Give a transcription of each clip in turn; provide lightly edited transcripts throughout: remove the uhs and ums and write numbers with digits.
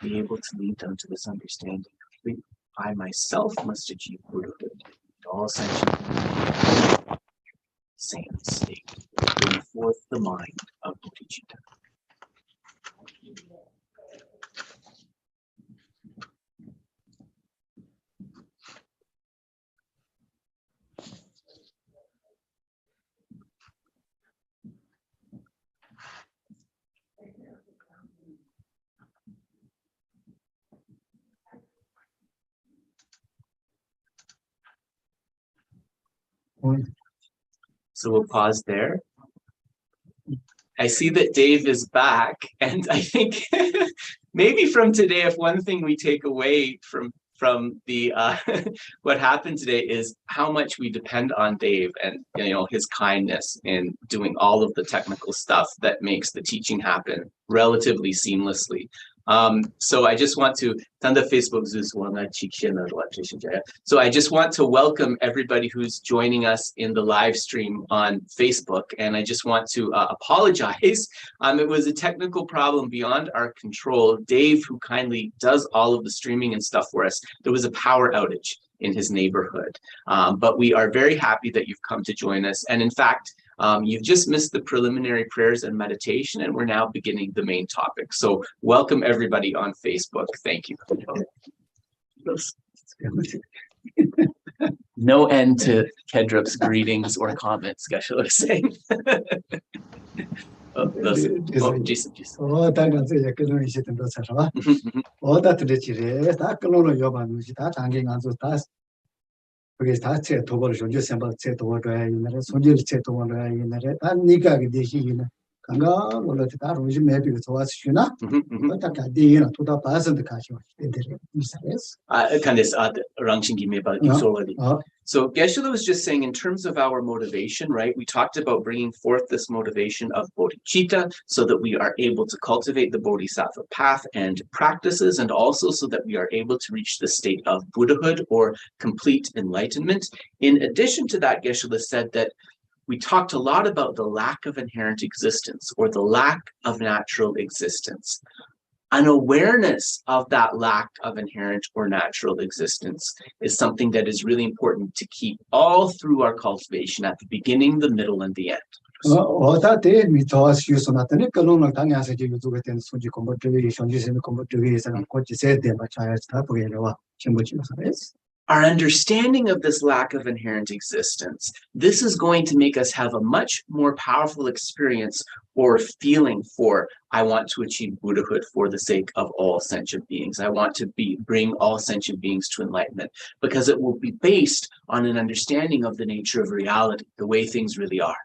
be able to lead them to this understanding. I myself must achieve Buddhahood. All sentient same state. Bring forth the mind of bodhicitta. So we'll pause there. I see that Dave is back, and I think maybe from today, if one thing we take away from the what happened today is how much we depend on Dave and his kindness in doing all of the technical stuff that makes the teaching happen relatively seamlessly. So I just want to so I just want to welcome everybody who's joining us in the live stream on Facebook, and I just want to apologize. It was a technical problem beyond our control. Dave, who kindly does all of the streaming and stuff for us, there was a power outage in his neighborhood, but we are very happy that you've come to join us. And in fact, you've just missed the preliminary prayers and meditation, and we're now beginning the main topic. So welcome everybody on Facebook. Thank you. No end to Kedrup's greetings or comments, Geshe was saying. Jason. Because that's it, to what you send about set over so you set over and Nika, the Kanga, or let that was maybe with what's you know, but I did to the person the cash in the kind of ranching me about you already. So Geshe was just saying, in terms of our motivation, right? We talked about bringing forth this motivation of bodhicitta so that we are able to cultivate the bodhisattva path and practices, and also so that we are able to reach the state of Buddhahood or complete enlightenment. In addition to that, Geshe said that we talked a lot about the lack of inherent existence or the lack of natural existence. An awareness of that lack of inherent or natural existence is something that is really important to keep all through our cultivation at the beginning, the middle, and the end. Our understanding of this lack of inherent existence, this is going to make us have a much more powerful experience or feeling for, I want to achieve Buddhahood for the sake of all sentient beings. I want to bring all sentient beings to enlightenment, because it will be based on an understanding of the nature of reality, the way things really are.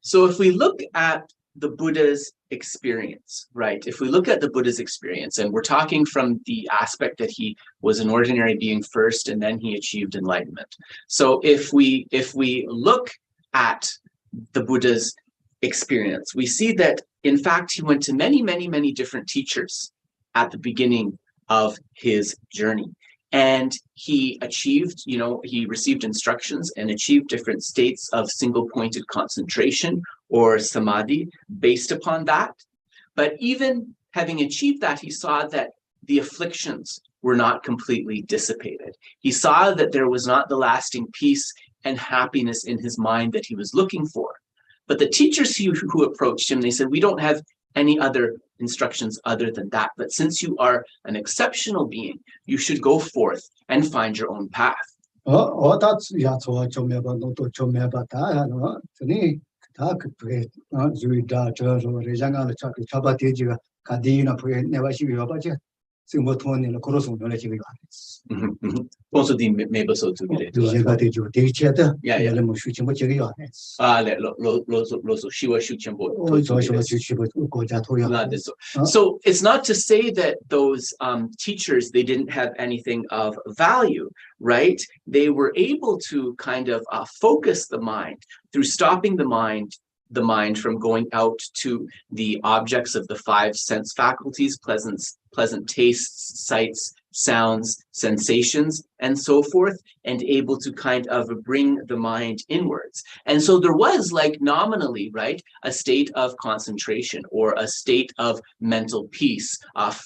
So if we look at the Buddha's experience, right? If we look at the Buddha's experience, and we're talking from the aspect that he was an ordinary being first, and then he achieved enlightenment. So if we look at the Buddha's experience, we see that, in fact, he went to many, many, many different teachers at the beginning of his journey. And he achieved, he received instructions and achieved different states of single-pointed concentration or samadhi based upon that. But even having achieved that, he saw that the afflictions were not completely dissipated. He saw that there was not the lasting peace and happiness in his mind that he was looking for. But the teachers who approached him, they said, we don't have any other instructions other than that. But since you are an exceptional being, you should go forth and find your own path. 지금 뭐 돈이나 걸어서 놀래 지금 Also the maybe so to be 제가 되죠. 대체다. Yeah. 뭐 수치 뭐 저기 요. lo she was shooting So it's not to say that those teachers, they didn't have anything of value, right? They were able to kind of focus the mind through stopping the mind from going out to the objects of the five sense faculties, pleasant tastes, sights, sounds, sensations, and so forth, and able to kind of bring the mind inwards. And so there was, like, nominally, right, a state of concentration or a state of mental peace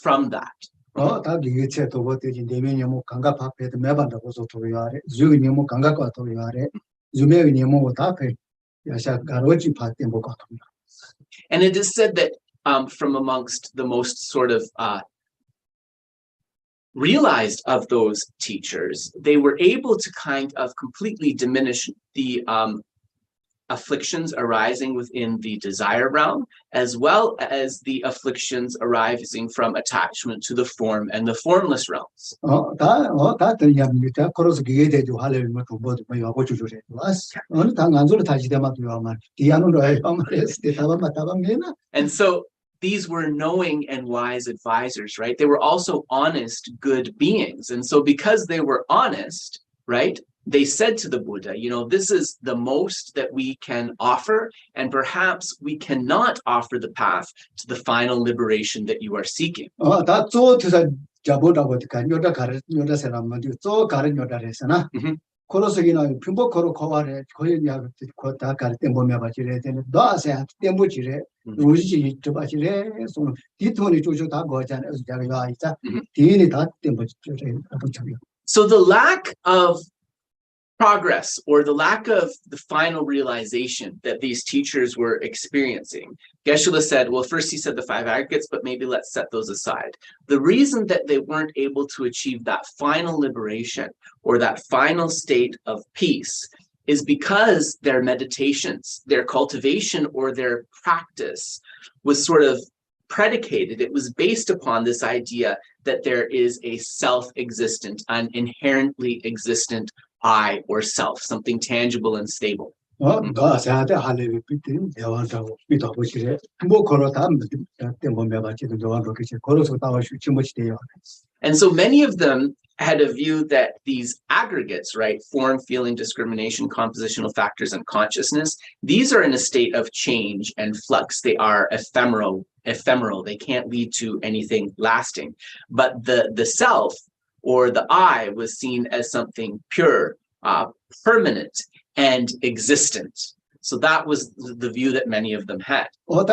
from that. 다 이게 또 되지 내면이 뭐 감각 앞에도 매반다고 소토야래. 주인이 뭐 감각과 토야래. 주매이 뭐 다페. 야샤 가로지 파때 뭐 같은. And it is said that from amongst the most sort of realized of those teachers, they were able to kind of completely diminish the afflictions arising within the desire realm, as well as the afflictions arising from attachment to the form and the formless realms. 다 들냐입니다. 그래서 그게 되죠. 할을 뭐 도보도 뭐 하고 주주래. 어느 당 안으로 다시 대마도 아마 디안으로 해 말했을 때 다방 내나. And so these were knowing and wise advisors, right? They were also honest, good beings. And so because they were honest, right, they said to the Buddha, this is the most that we can offer, and perhaps we cannot offer the path to the final liberation that you are seeking. 코로스기나 핀보코로 코와레 거기야 거다 갈때 몸에 받지래 되는 너아세 땜부지래 로지지 좀 손 디톤이 조조 다 거잖아요. 제가 있자 디니 다 땜부지래 아부처요. So the lack of progress or the lack of the final realization that these teachers were experiencing, Geshe said, well, first he said the five aggregates, but maybe let's set those aside. The reason that they weren't able to achieve that final liberation or that final state of peace is because their meditations, their cultivation, or their practice was sort of predicated. It was based upon this idea that there is a self-existent, an inherently existent I or self, something tangible and stable. And so many of them had a view that these aggregates, right, form, feeling, discrimination, compositional factors, and consciousness, these are in a state of change and flux. They are ephemeral. They can't lead to anything lasting. But the self, or the I, was seen as something pure, permanent, and existent. So that was the view that many of them had. And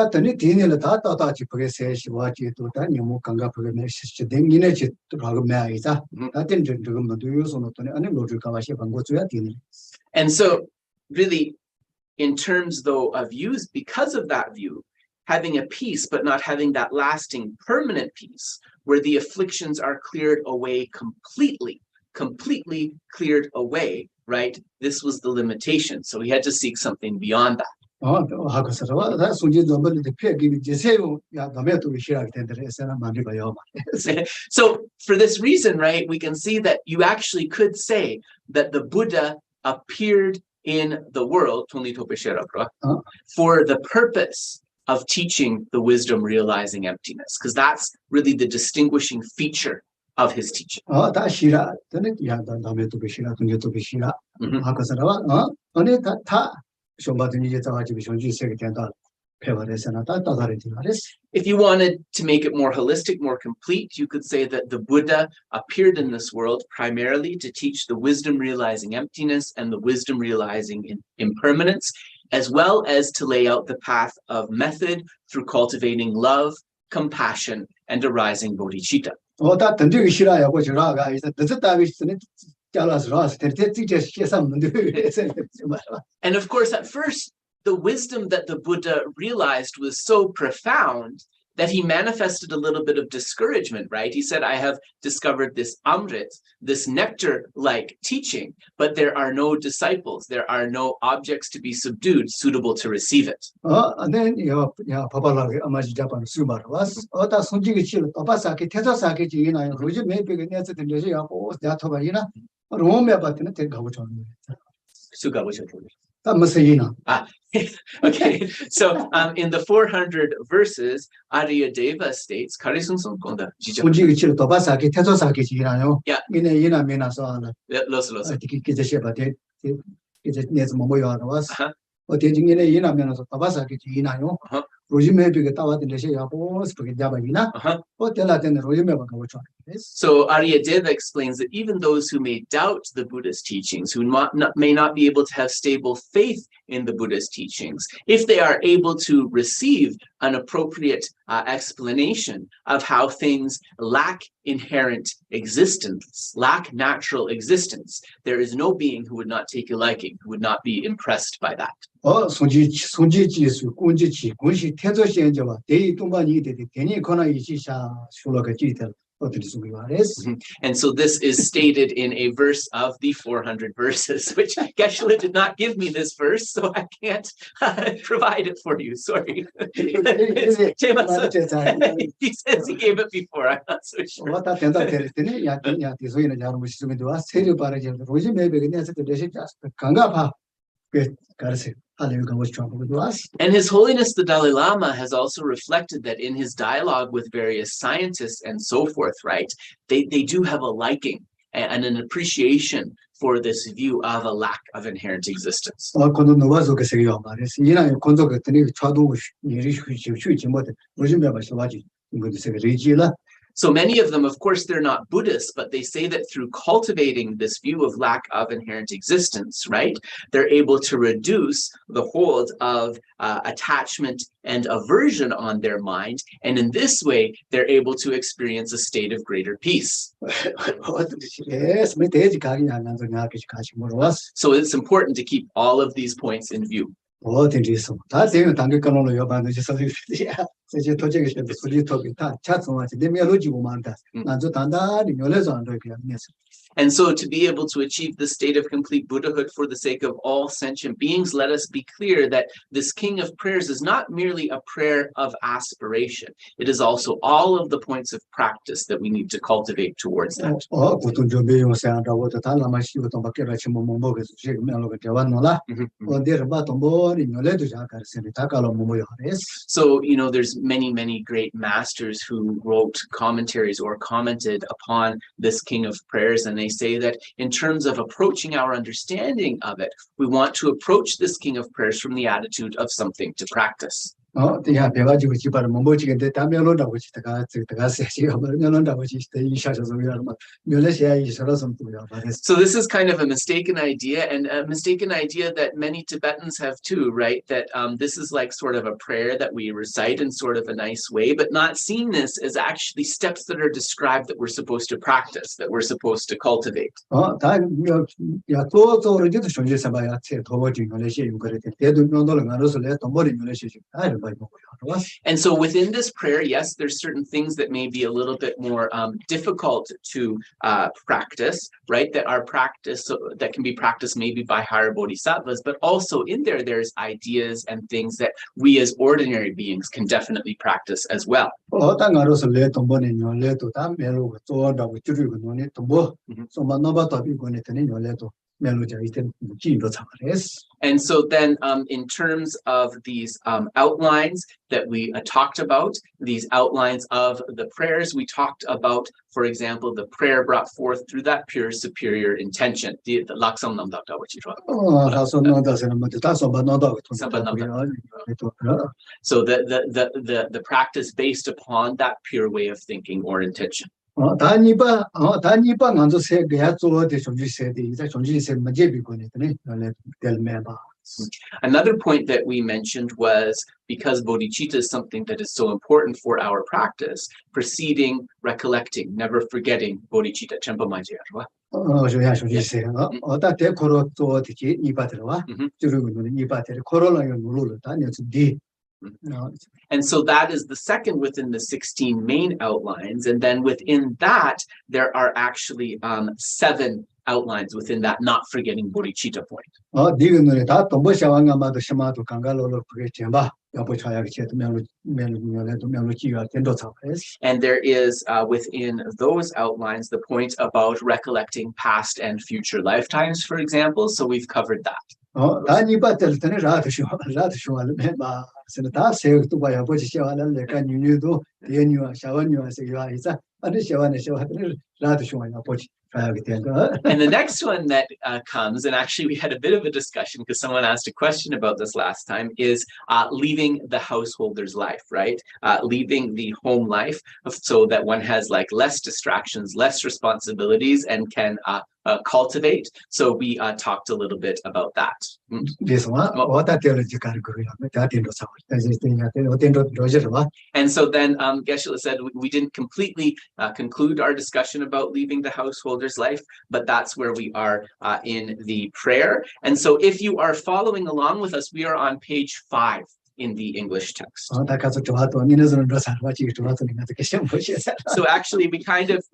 so really, in terms though of views, because of that view, having a peace but not having that lasting permanent peace, where the afflictions are cleared away completely cleared away, right? This was the limitation. So he had to seek something beyond that. So for this reason, right, we can see that you actually could say that the Buddha appeared in the world for the purpose of teaching the wisdom realizing emptiness, because that's really the distinguishing feature of his teaching. If you wanted to make it more holistic, more complete, you could say that the Buddha appeared in this world primarily to teach the wisdom realizing emptiness and the wisdom realizing impermanence, as well as to lay out the path of method through cultivating love, compassion, and arising bodhicitta. And of course, at first, the wisdom that the Buddha realized was so profound that he manifested a little bit of discouragement, right? He said, I have discovered this Amrit, this nectar-like teaching, but there are no disciples, there are no objects to be subdued suitable to receive it. And then Papa Amaji Japan Sumar was Ota Sunji Chil, Opasaki, Tetasaki, Roger maybe the Yatovaina, or Rome about the take Gauchon. Okay, so in the 400 verses, Arya Deva states, yeah, So Arya Deva explains that even those who may doubt the Buddha's teachings, who may not be able to have stable faith in the Buddha's teachings, if they are able to receive an appropriate explanation of how things lack inherent existence, lack natural existence, there is no being who would not take a liking, who would not be impressed by that. And so this is stated in a verse of the 400 verses, which Geshe did not give me this verse, so I can't provide it for you. Sorry. He says he gave it before. I'm not so sure. And His Holiness the Dalai Lama has also reflected that in his dialogue with various scientists and so forth, right, they do have a liking and an appreciation for this view of a lack of inherent existence. So many of them, of course, they're not Buddhists, but they say that through cultivating this view of lack of inherent existence, right, they're able to reduce the hold of attachment and aversion on their mind. And in this way, they're able to experience a state of greater peace. So it's important to keep all of these points in view. And so to be able to achieve the state of complete Buddhahood for the sake of all sentient beings, let us be clear that this King of Prayers is not merely a prayer of aspiration. It is also all of the points of practice that we need to cultivate towards that. So, there's many great masters who wrote commentaries or commented upon this King of Prayers, and they say that in terms of approaching our understanding of it, we want to approach this King of Prayers from the attitude of something to practice. So this is kind of a mistaken idea, and a mistaken idea that many Tibetans have too, right? That this is like sort of a prayer that we recite in sort of a nice way, but not seeing this as actually steps that are described that we're supposed to practice, that we're supposed to cultivate. And so within this prayer, yes, there's certain things that may be a little bit more difficult to practice, right? That are practiced, that can be practiced maybe by higher bodhisattvas, but also in there's ideas and things that we as ordinary beings can definitely practice as well. And so then in terms of these outlines that we talked about, these outlines of the prayers, we talked about, for example, the prayer brought forth through that pure superior intention. The laksam nam dakta, which is so the practice based upon that pure way of thinking or intention. Another point that we mentioned was, because bodhicitta is something that is so important for our practice, proceeding, recollecting, never forgetting bodhicitta. And so that is the second within the 16 main outlines. And then within that, there are actually 7 outlines within that, not forgetting bodhicitta point. And there is within those outlines the point about recollecting past and future lifetimes, for example. So we've covered that. And the next one that comes, and actually we had a bit of a discussion because someone asked a question about this last time, is leaving the householder's life, right? Leaving the home life so that one has like less distractions, less responsibilities, and can cultivate. So we talked a little bit about that. And so then Geshe said we didn't completely conclude our discussion about leaving the householder's life, but that's where we are in the prayer. And so if you are following along with us, we are on page 5 in the English text. So actually we kind of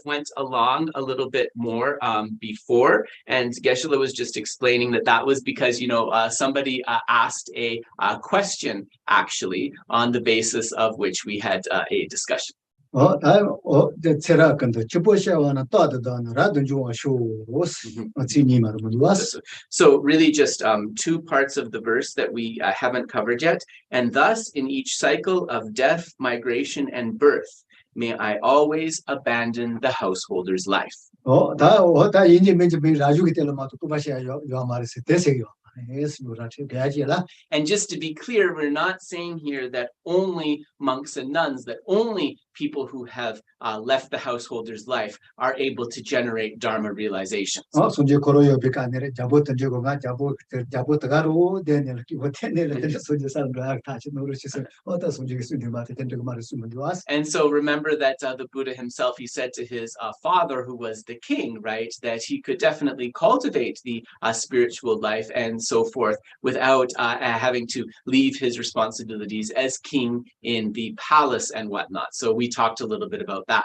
went along a little bit more before, and Geshe was just explaining that was because somebody asked a question actually on the basis of which we had a discussion. So really just 2 parts of the verse that we haven't covered yet. And thus in each cycle of death, migration, and birth, may I always abandon the householder's life. And just to be clear, we're not saying here that only monks and nuns, that only people who have left the householder's life are able to generate Dharma realizations. So and so remember that the Buddha himself, he said to his father, who was the king, right, that he could definitely cultivate the spiritual life and so forth without having to leave his responsibilities as king in the palace and whatnot. So we talked a little bit about that.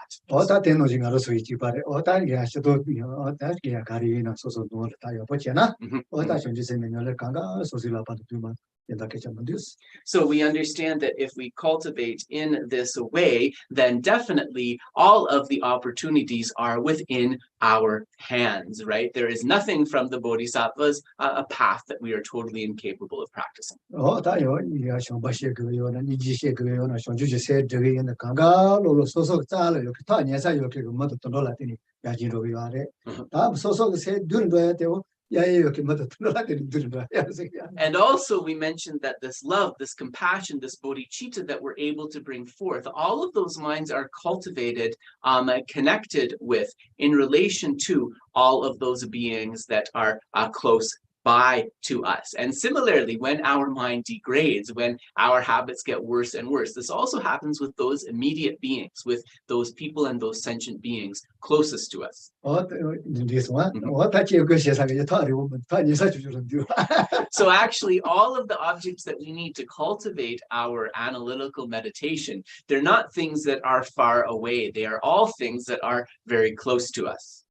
So we understand that if we cultivate in this way, then definitely all of the opportunities are within our hands, right? There is nothing from the bodhisattvas, a path that we are totally incapable of practicing. And also we mentioned that this love, this compassion, this bodhicitta that we're able to bring forth, all of those minds are cultivated, connected with, in relation to all of those beings that are close by to us. And similarly, when our mind degrades, when our habits get worse and worse, this also happens with those immediate beings, with those people and those sentient beings closest to us. So actually, all of the objects that we need to cultivate our analytical meditation, they're not things that are far away. They are all things that are very close to us.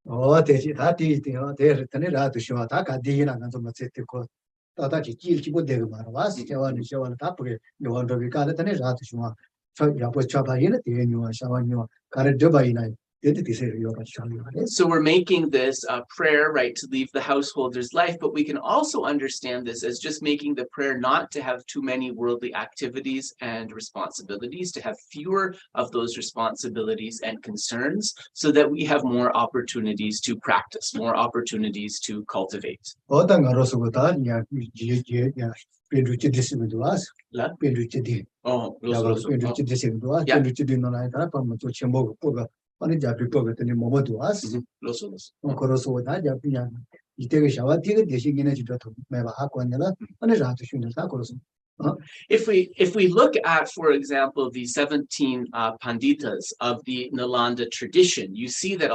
So we're making this a prayer, right, to leave the householder's life, but we can also understand this as just making the prayer not to have too many worldly activities and responsibilities, to have fewer of those responsibilities and concerns, so that we have more opportunities to practice, more opportunities to cultivate. If we look at, for example, the 17 Panditas of the Nalanda tradition, you see that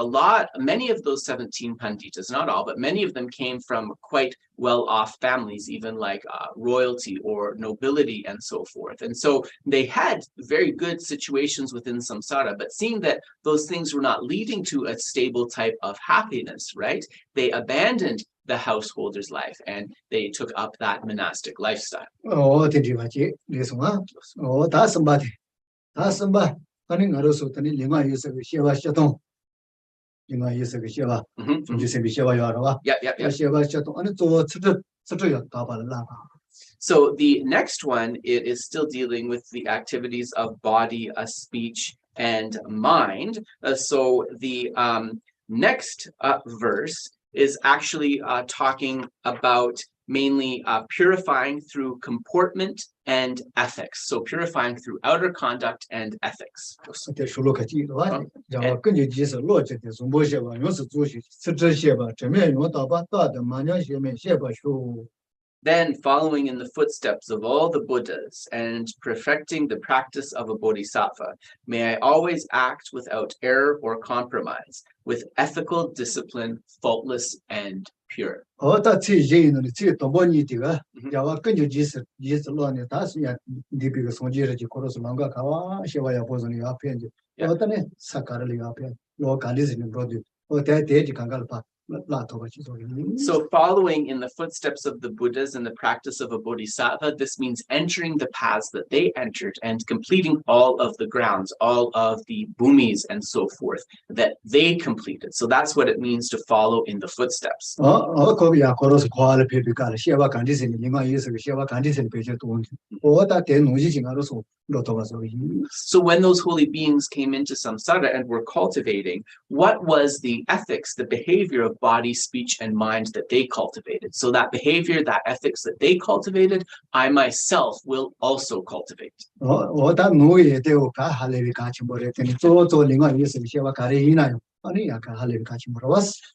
many of those 17 Panditas, not all, but many of them came from quite well-off families, even like royalty or nobility and so forth. And so they had very good situations within samsara, but seeing that those things were not leading to a stable type of happiness, right? They abandoned the householder's life and they took up that monastic lifestyle. Oh, did you watch it? This one? Oh, that's somebody. That's somebody. I think I also tell you, Lima is a Shiva Shaton. Lima is a Shiva. You say Shiva Yarava. Yeah. Shiva Shaton. And it's all such a Lama. So the next one, it is still dealing with the activities of body, speech, and mind. So the next verse is actually talking about mainly purifying through comportment and ethics. So purifying through outer conduct and ethics. Then following in the footsteps of all the Buddhas and perfecting the practice of a bodhisattva, may I always act without error or compromise, with ethical discipline, faultless and pure. So following in the footsteps of the Buddhas and the practice of a bodhisattva, this means entering the paths that they entered and completing all of the grounds, all of the bhumis and so forth that they completed. So that's what it means to follow in the footsteps. So when those holy beings came into samsara and were cultivating, what was the ethics, the behavior of body, speech, and mind that they cultivated? So that behavior, that ethics that they cultivated, I myself will also cultivate.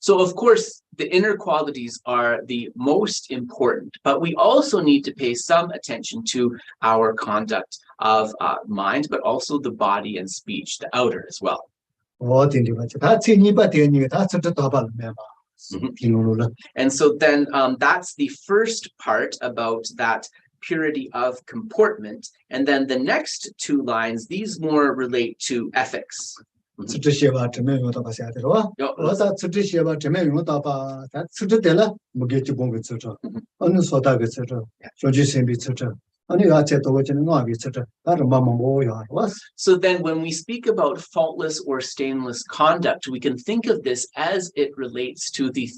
So of course, the inner qualities are the most important, but we also need to pay some attention to our conduct of mind, but also the body and speech, the outer as well. And so then that's the first part about that purity of comportment. And then the next two lines, these more relate to ethics. So then when we speak about faultless or stainless conduct, we can think of this as it relates to the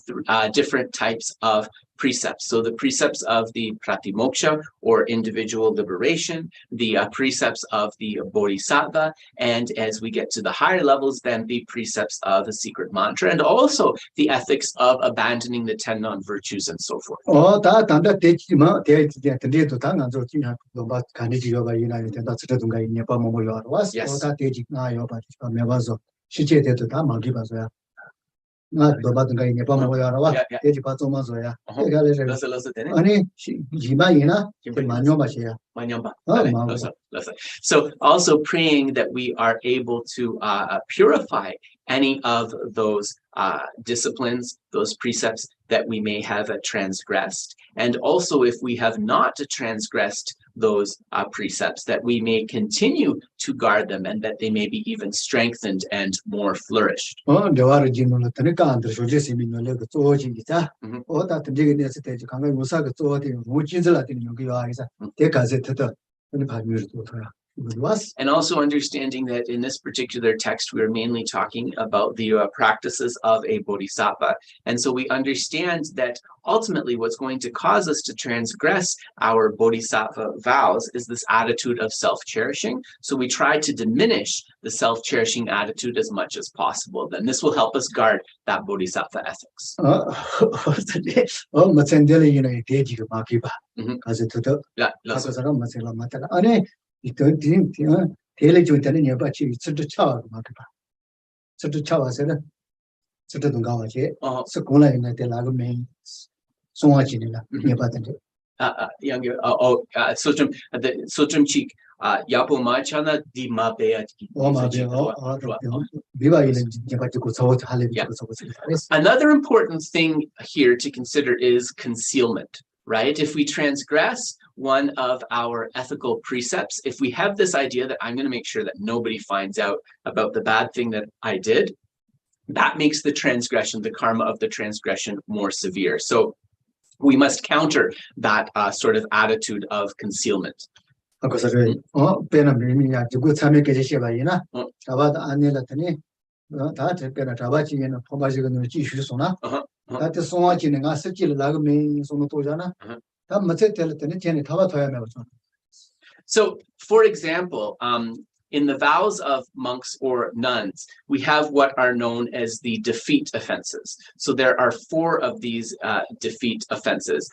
different types of precepts. So the precepts of the pratimoksha or individual liberation, the precepts of the bodhisattva, and as we get to the higher levels, then the precepts of the secret mantra, and also the ethics of abandoning the 10 non-virtues and so forth. So also praying that we are able to purify any of those disciplines, those precepts that we may have transgressed. And also if we have not transgressed those precepts, that we may continue to guard them and that they may be even strengthened and more flourished. And also understanding that in this particular text, we are mainly talking about the practices of a bodhisattva. And so we understand that ultimately what's going to cause us to transgress our bodhisattva vows is this attitude of self-cherishing. So we try to diminish the self-cherishing attitude as much as possible. Then this will help us guard that bodhisattva ethics. sotum chik yapo machana di mabea. Another important thing here to consider is concealment, right? If we transgress one of our ethical precepts, if we have this idea that I'm going to make sure that nobody finds out about the bad thing that I did, that makes the transgression, the karma of the transgression, more severe. So we must counter that sort of attitude of concealment. So, for example, in the vows of monks or nuns, we have what are known as the defeat offenses. So there are 4 of these defeat offenses.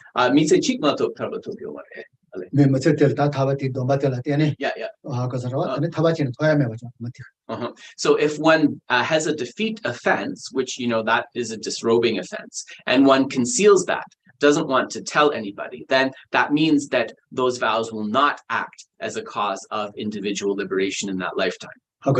So if one has a defeat offense, which, that is a disrobing offense, and one conceals that, doesn't want to tell anybody, then that means that those vows will not act as a cause of individual liberation in that lifetime. It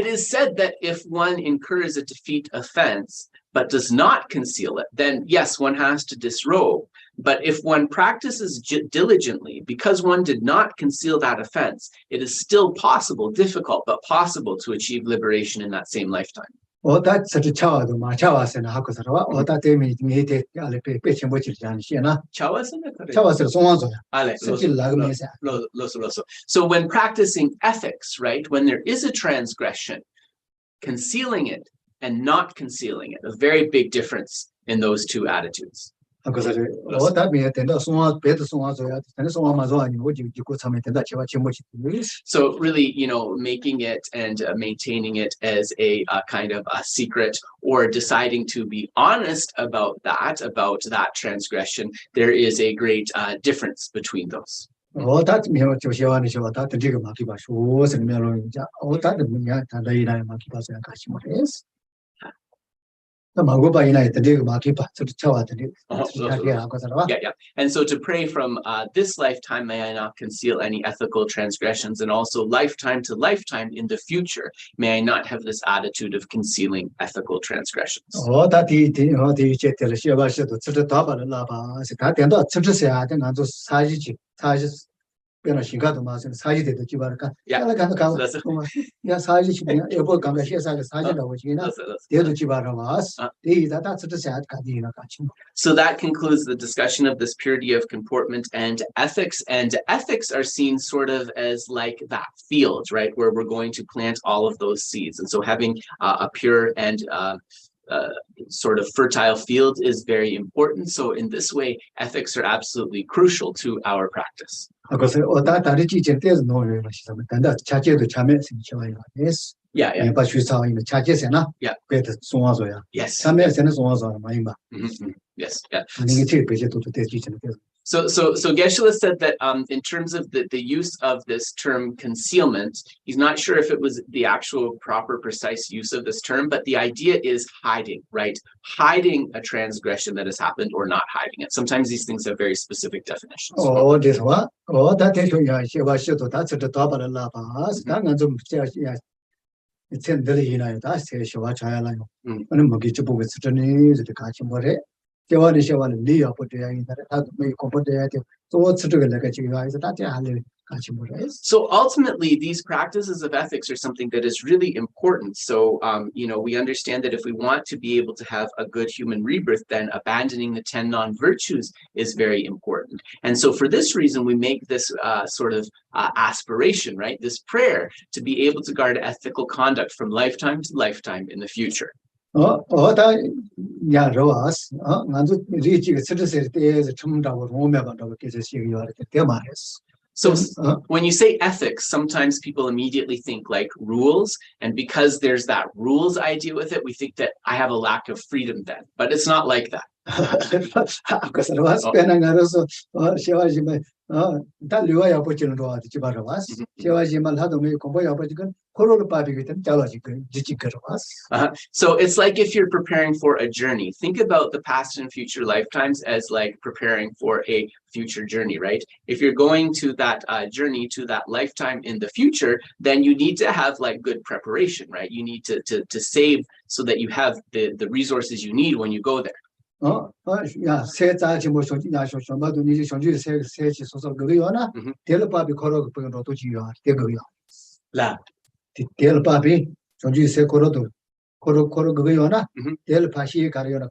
is said that if one incurs a defeat offense but does not conceal it, then yes, one has to disrobe. But if one practices diligently, because one did not conceal that offense, it is still possible, difficult, but possible to achieve liberation in that same lifetime. So when practicing ethics, right, when there is a transgression, concealing it and not concealing it, a very big difference in those 2 attitudes. So really, making it and maintaining it as a kind of a secret, or deciding to be honest about that transgression, there is a great difference between those. And so to pray from this lifetime, may I not conceal any ethical transgressions, and also lifetime to lifetime in the future, may I not have this attitude of concealing ethical transgressions. So that concludes the discussion of this purity of comportment and ethics. And ethics are seen sort of as like that field, right, where we're going to plant all of those seeds. And so having a pure and sort of fertile field is very important. So in this way, ethics are absolutely crucial to our practice. Yeah. Yes. Yes. Yeah. So Geshe said that in terms of the use of this term concealment, he's not sure if it was the actual proper, precise use of this term, but the idea is hiding, right? Hiding a transgression that has happened or not hiding it. Sometimes these things have very specific definitions. So ultimately, these practices of ethics are something that is really important. So, we understand that if we want to be able to have a good human rebirth, then abandoning the 10 non-virtues is very important. And so for this reason, we make this sort of aspiration, right? This prayer to be able to guard ethical conduct from lifetime to lifetime in the future. So when you say ethics, sometimes people immediately think like rules, and because there's that rules idea with it, we think that I have a lack of freedom then, but it's not like that. Because was Penangaroso or Shevajima, Talia opportunity to Chibaravas, Shevajima had to make a convoy opportunity, Koro Papi with them, So it's like if you're preparing for a journey, think about the past and future lifetimes as like preparing for a future journey, right? If you're going to that journey to that lifetime in the future, then you need to have like good preparation, right? You need to save so that you have the resources you need when you go there. Yeah, say that emotion, national, but you need to say so Guyana, tell Papi Koro to you. La. Tell Papi, don't you say Korodo. Koro Guyana, tell Pashi Cariona,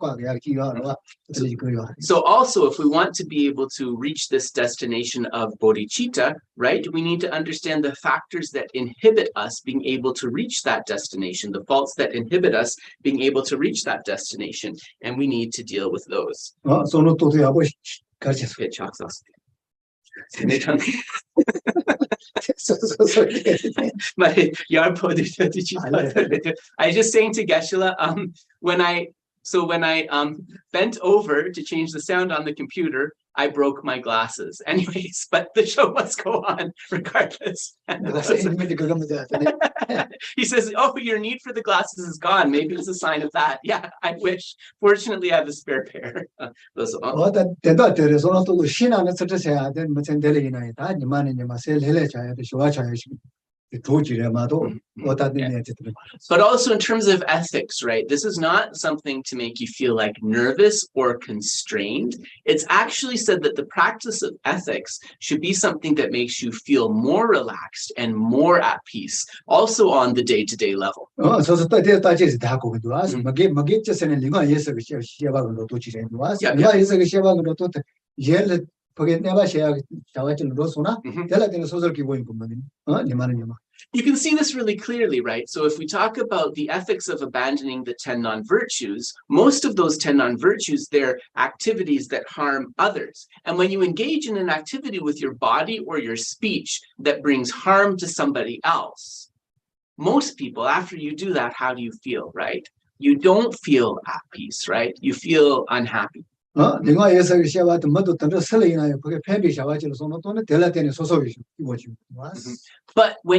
So also, if we want to be able to reach this destination of bodhicitta, right, we need to understand the factors that inhibit us being able to reach that destination, the faults that inhibit us being able to reach that destination, and we need to deal with those. So no to I just saying to Geshe, when I bent over to change the sound on the computer, I broke my glasses. Anyways, but the show must go on regardless. He says, "Oh, your need for the glasses is gone. Maybe it's a sign of that." Yeah, I wish. Fortunately, I have a spare pair. But also in terms of ethics, right? This is not something to make you feel like nervous or constrained. It's actually said that the practice of ethics should be something that makes you feel more relaxed and more at peace, also on the day-to-day level. You can see this really clearly, right? So if we talk about the ethics of abandoning the 10 non-virtues, most of those 10 non-virtues, they're activities that harm others. And when you engage in an activity with your body or your speech that brings harm to somebody else, most people, after you do that, how do you feel, right? You don't feel at peace, right? You feel unhappy. But when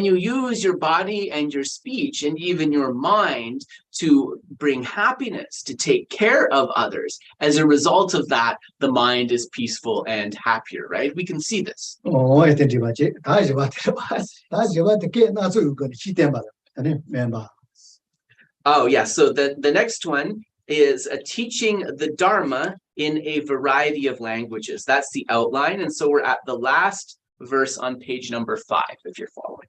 you use your body and your speech and even your mind to bring happiness, to take care of others, as a result of that, the mind is peaceful and happier, right? We can see this. Oh, yeah, so the next one is teaching the Dharma in a variety of languages. That's the outline. And so we're at the last verse on page number 5, if you're following.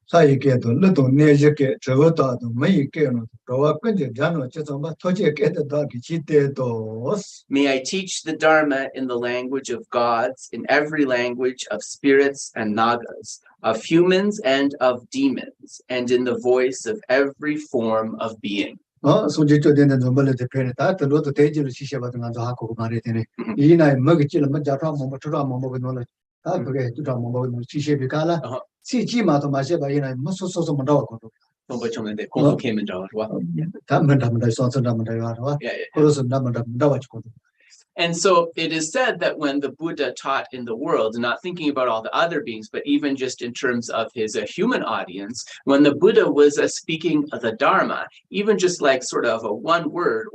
May I teach the Dharma in the language of gods, in every language of spirits and nagas, of humans and of demons, and in the voice of every form of being. So Jito then the Zombala de Penata, the Lord of Tajil Shishabat and Haku Maritene. Ina Mugachil Majapa Momotura Momo, to Momo Shisha Bicala, see Jima to Masheba in Musso Modaco. Came in And so it is said that when the Buddha taught in the world, not thinking about all the other beings, but even just in terms of his human audience, when the Buddha was speaking the Dharma, even just like sort of a one word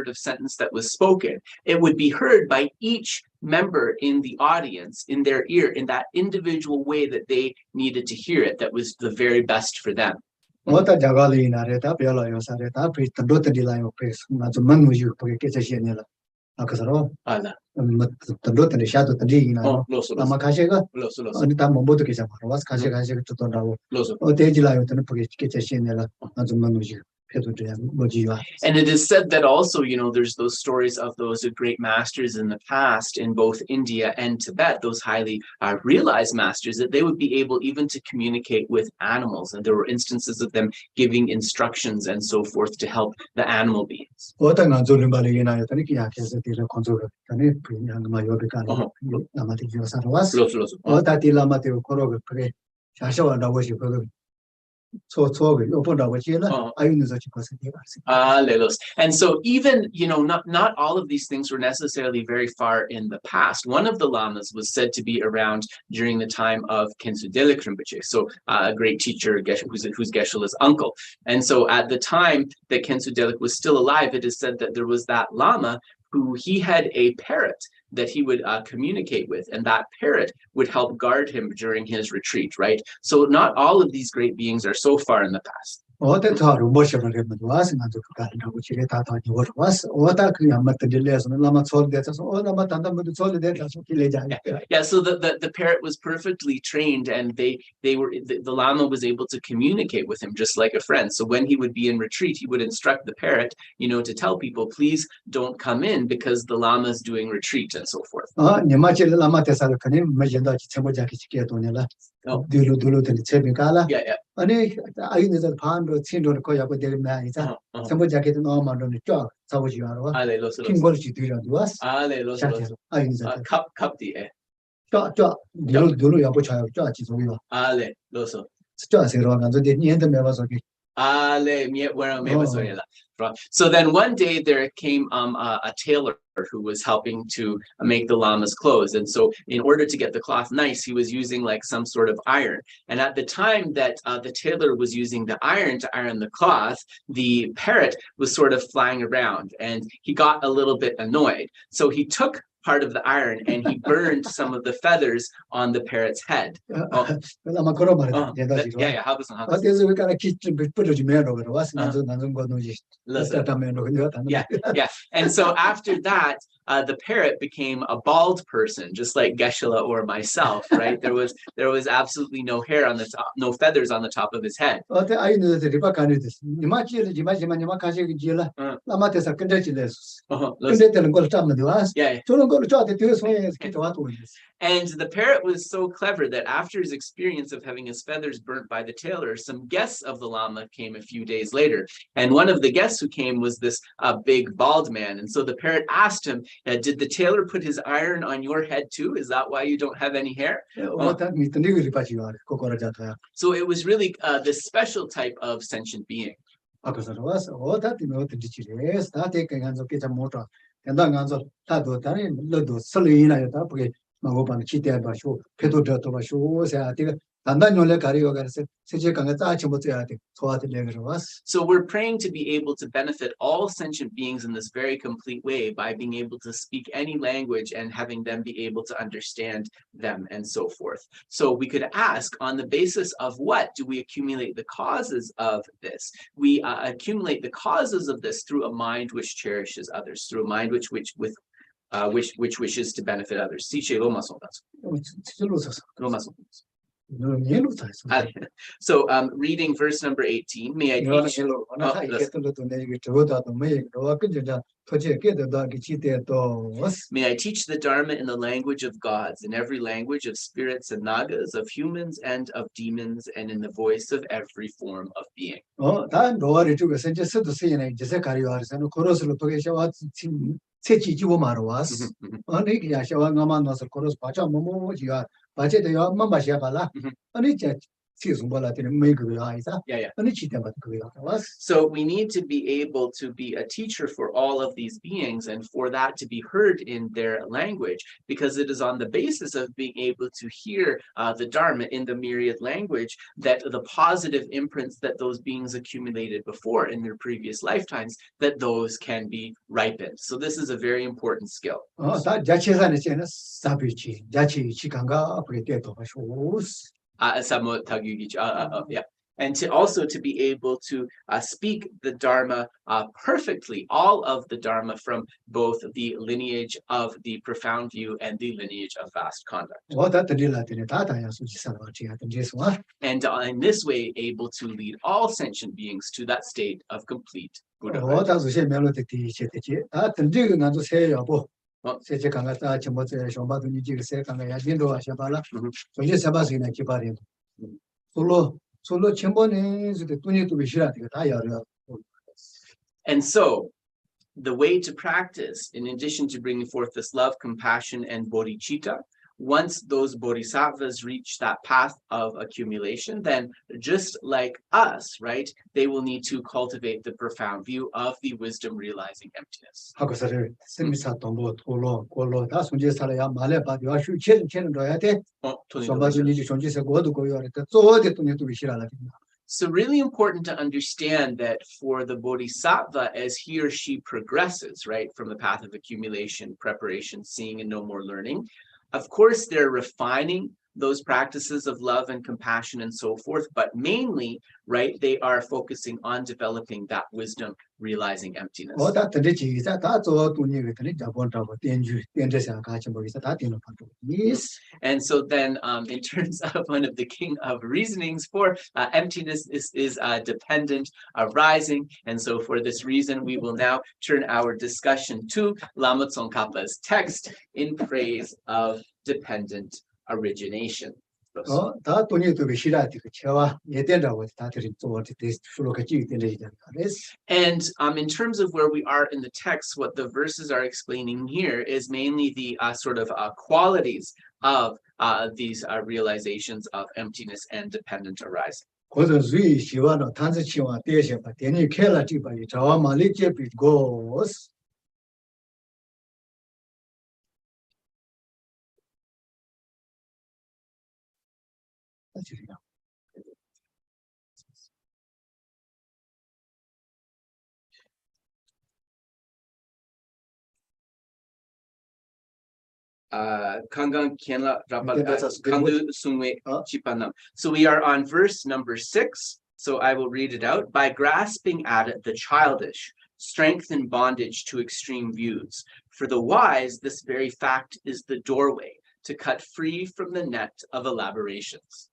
of sentence that was spoken, it would be heard by each member in the audience, in their ear, in that individual way that they needed to hear it, that was the very best for them. What a Jagali in Areta, Piala, Yosareta, Priest, and Dotty line of face, not a man with you, Pocashianella. Akasaro, the Dot and the shadow, the Ling, Lamakashega, and Tamobotukis, was Kashaka to Tonda, or Tejila, and Pocashianella, not a man with you. And it is said that also, there's those stories of those great masters in the past in both India and Tibet, those highly realized masters, that they would be able even to communicate with animals. And there were instances of them giving instructions and so forth to help the animal beings. And so even, not all of these things were necessarily very far in the past. One of the lamas was said to be around during the time of Khensu Delek Rinpoche, so a great teacher Geshe, who's Geshe-la's uncle. And so at the time that Khensu Delek was still alive, it is said that there was that lama who he had a parrot that he would communicate with, and that parrot would help guard him during his retreat, right? So not all of these great beings are so far in the past. Yeah, so the parrot was perfectly trained, and the Lama was able to communicate with him just like a friend. So when he would be in retreat, he would instruct the parrot, to tell people, please don't come in because the Lama is doing retreat and so forth. So then one day there came a tailor who was helping to make the Lama's clothes. And so in order to get the cloth nice, he was using like some sort of iron. And at the time that the tailor was using the iron to iron the cloth, the parrot was sort of flying around, and he got a little bit annoyed. So he took part of the iron and he burned some of the feathers on the parrot's head. And so after that, the parrot became a bald person, just like Geshe-la or myself, right? There was absolutely no hair on the top, no feathers on the top of his head. And the parrot was so clever that after his experience of having his feathers burnt by the tailor, some guests of the Lama came a few days later. And one of the guests who came was this big bald man. And so the parrot asked him, did the tailor put his iron on your head too? Is that why you don't have any hair? So it was really this special type of sentient being. So we're praying to be able to benefit all sentient beings in this very complete way by being able to speak any language and having them be able to understand them and so forth. So we could ask, on the basis of what do we accumulate the causes of this? We accumulate the causes of this through a mind which cherishes others, through a mind which wishes to benefit others. So reading verse number 18, may I teach the Dharma in the language of gods, in every language of spirits and nagas, of humans and of demons, and in the voice of every form of being. So we need to be able to be a teacher for all of these beings, and for that to be heard in their language, because it is on the basis of being able to hear the Dharma in the myriad language that the positive imprints that those beings accumulated before in their previous lifetimes, that those can be ripened. So this is a very important skill. And to also to be able to speak the Dharma perfectly, all of the Dharma from both the lineage of the profound view and the lineage of vast conduct. And in this way, able to lead all sentient beings to that state of complete Buddhahood. And so, the way to practice, in addition to bringing forth this love, compassion, and bodhicitta, once those bodhisattvas reach that path of accumulation, then just like us, right, they will need to cultivate the profound view of the wisdom realizing emptiness. 하고서를 스미사 동보 골로 다 손제 살아야 말에 봐 요슈 chen 줘야 돼. 손바주니지 손지세 고도 고요를 때 쪼데 또네도 비시라라. So really important to understand that for the bodhisattva, as he or she progresses, right, from the path of accumulation, preparation, seeing and no more learning, of course, they're refining those practices of love and compassion and so forth, but mainly, right, they are focusing on developing that wisdom, realizing emptiness. And so then in terms of one of the king of reasonings for emptiness is dependent arising. And so for this reason, we will now turn our discussion to Lama Tsongkhapa's text in praise of dependent origination. And in terms of where we are in the text, what the verses are explaining here is mainly the sort of qualities of these realizations of emptiness and dependent arising. So we are on verse number 6. So I will read it out. By grasping at it, the childish strengthen bondage to extreme views. For the wise, this very fact is the doorway to cut free from the net of elaborations.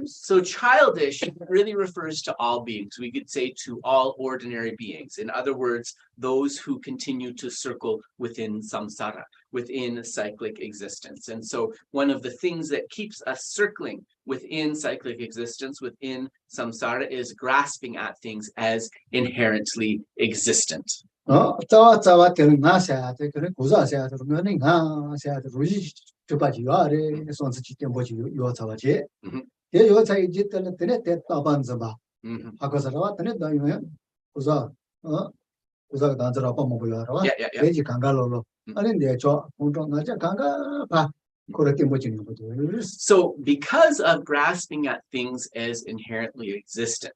So childish really refers to all beings. We could say to all ordinary beings. In other words, those who continue to circle within samsara, within cyclic existence. And so one of the things that keeps us circling within cyclic existence, within samsara, is grasping at things as inherently existent. So because of grasping at things as inherently existent,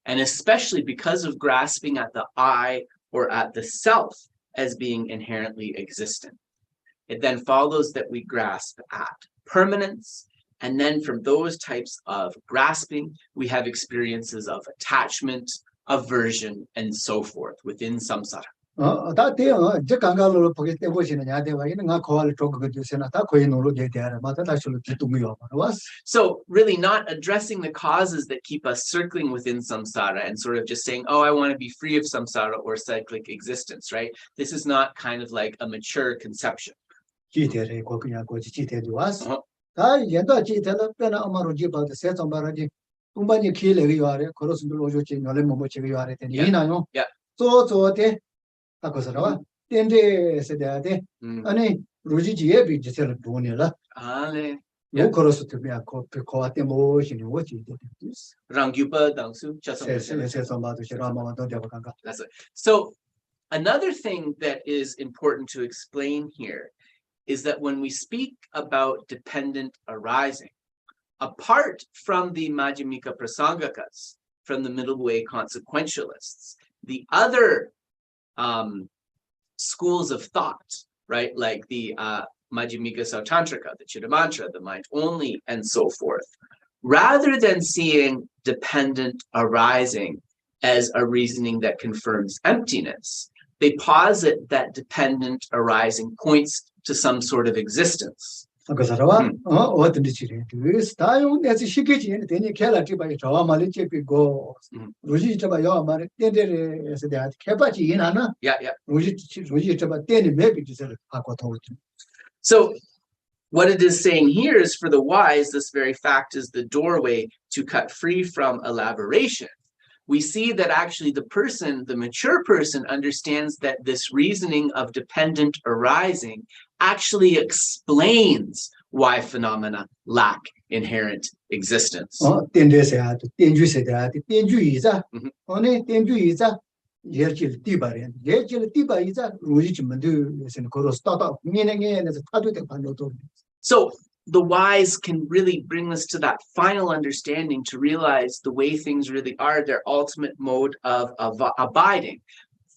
and especially because of grasping at the I or at the self as being inherently existent, it then follows that we grasp at permanence. And then from those types of grasping, we have experiences of attachment, aversion, and so forth within samsara. So really not addressing the causes that keep us circling within samsara and sort of just saying, oh, I want to be free of samsara or cyclic existence, right? This is not kind of like a mature conception. So another thing that is important to explain here is that when we speak about dependent arising, apart from the Majjhimika Prasangakas, from the middle way consequentialists, the other schools of thought, right, like the Majjhimika Sautantrika, the Chittamantra, the mind only, and so forth, rather than seeing dependent arising as a reasoning that confirms emptiness, they posit that dependent arising points to some sort of existence. 아까서와 어떤지 지래. 그 스타용 내지 시기지 되니 켈라티 바이 저와 말이 제비고 로지 잡아 요 말이 때데에서 대한 개바지 이나나 로지 잡아 때니 매비지를 하고 도우지. So what it is saying here is for the wise, this very fact is the doorway to cut free from elaboration. We see that actually the person, the mature person, understands that this reasoning of dependent arising actually explains why phenomena lack inherent existence. So the wise can really bring us to that final understanding to realize the way things really are, their ultimate mode of abiding,